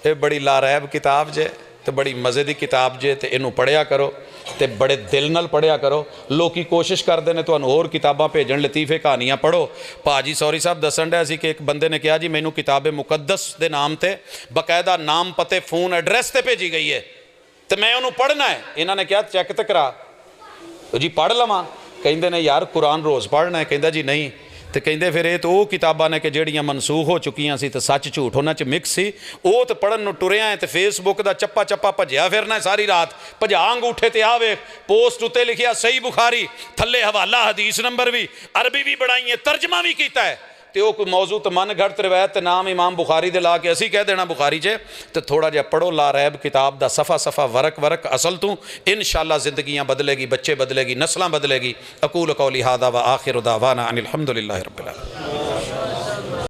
ये बड़ी लारैब किताब जे, तो बड़ी मज़े की किताब जे, तो इनू पढ़िया करो, तो बड़े दिल नाल पढ़िया करो। लोग कोशिश करते हैं तुहानू होर किताबां भेजण, लतीफ़े कहानियां पढ़ो। भाजी सौरी साहब दसन डे सी कि एक बंदे ने कहा जी मैनू किताब मुकद्दस के नाम से बकायदा नाम पते फोन एड्रैस से भेजी गई है, तो मैं उन्होंने पढ़ना है। इन्होंने कहा चैक तो करा जी, पढ़ लवां। कहिंदे ने यार कुरान रोज़ पढ़ना है। कहंदा जी नहीं। तो कहिंदे फिर ये तो वो किताबां ने कि जड़ियाँ मनसूख हो चुकियां सी, तो सच झूठ उन्हां च मिक्स सी, वो तो पढ़न नूं टुरिया है। तो फेसबुक का चप्पा चप्पा भजिया फिरना है सारी रात, भजा अंगूठे ते आवे पोस्ट उत्ते लिखिया सही बुखारी, थले हवाला हदीस नंबर भी, अरबी भी बनाई है, तर्जमा भी किया है। तो वो कोई मौजू तो मन घड़त रवायत नाम इमाम बुखारी दे ला के असी कह देना बुखारी च। तो थोड़ा जिहा पढ़ो लारैब किताब दा सफ़ा सफ़ा वरक वरक असल तू, इंशाअल्लाह ज़िंदगियाँ बदलेगी, बच्चे बदलेगी, नस्लां बदलेगी। अकूल कौली हादा व आखिर दावाना अनिल हम्दुलिल्लाहि रब्बिल आलमीन।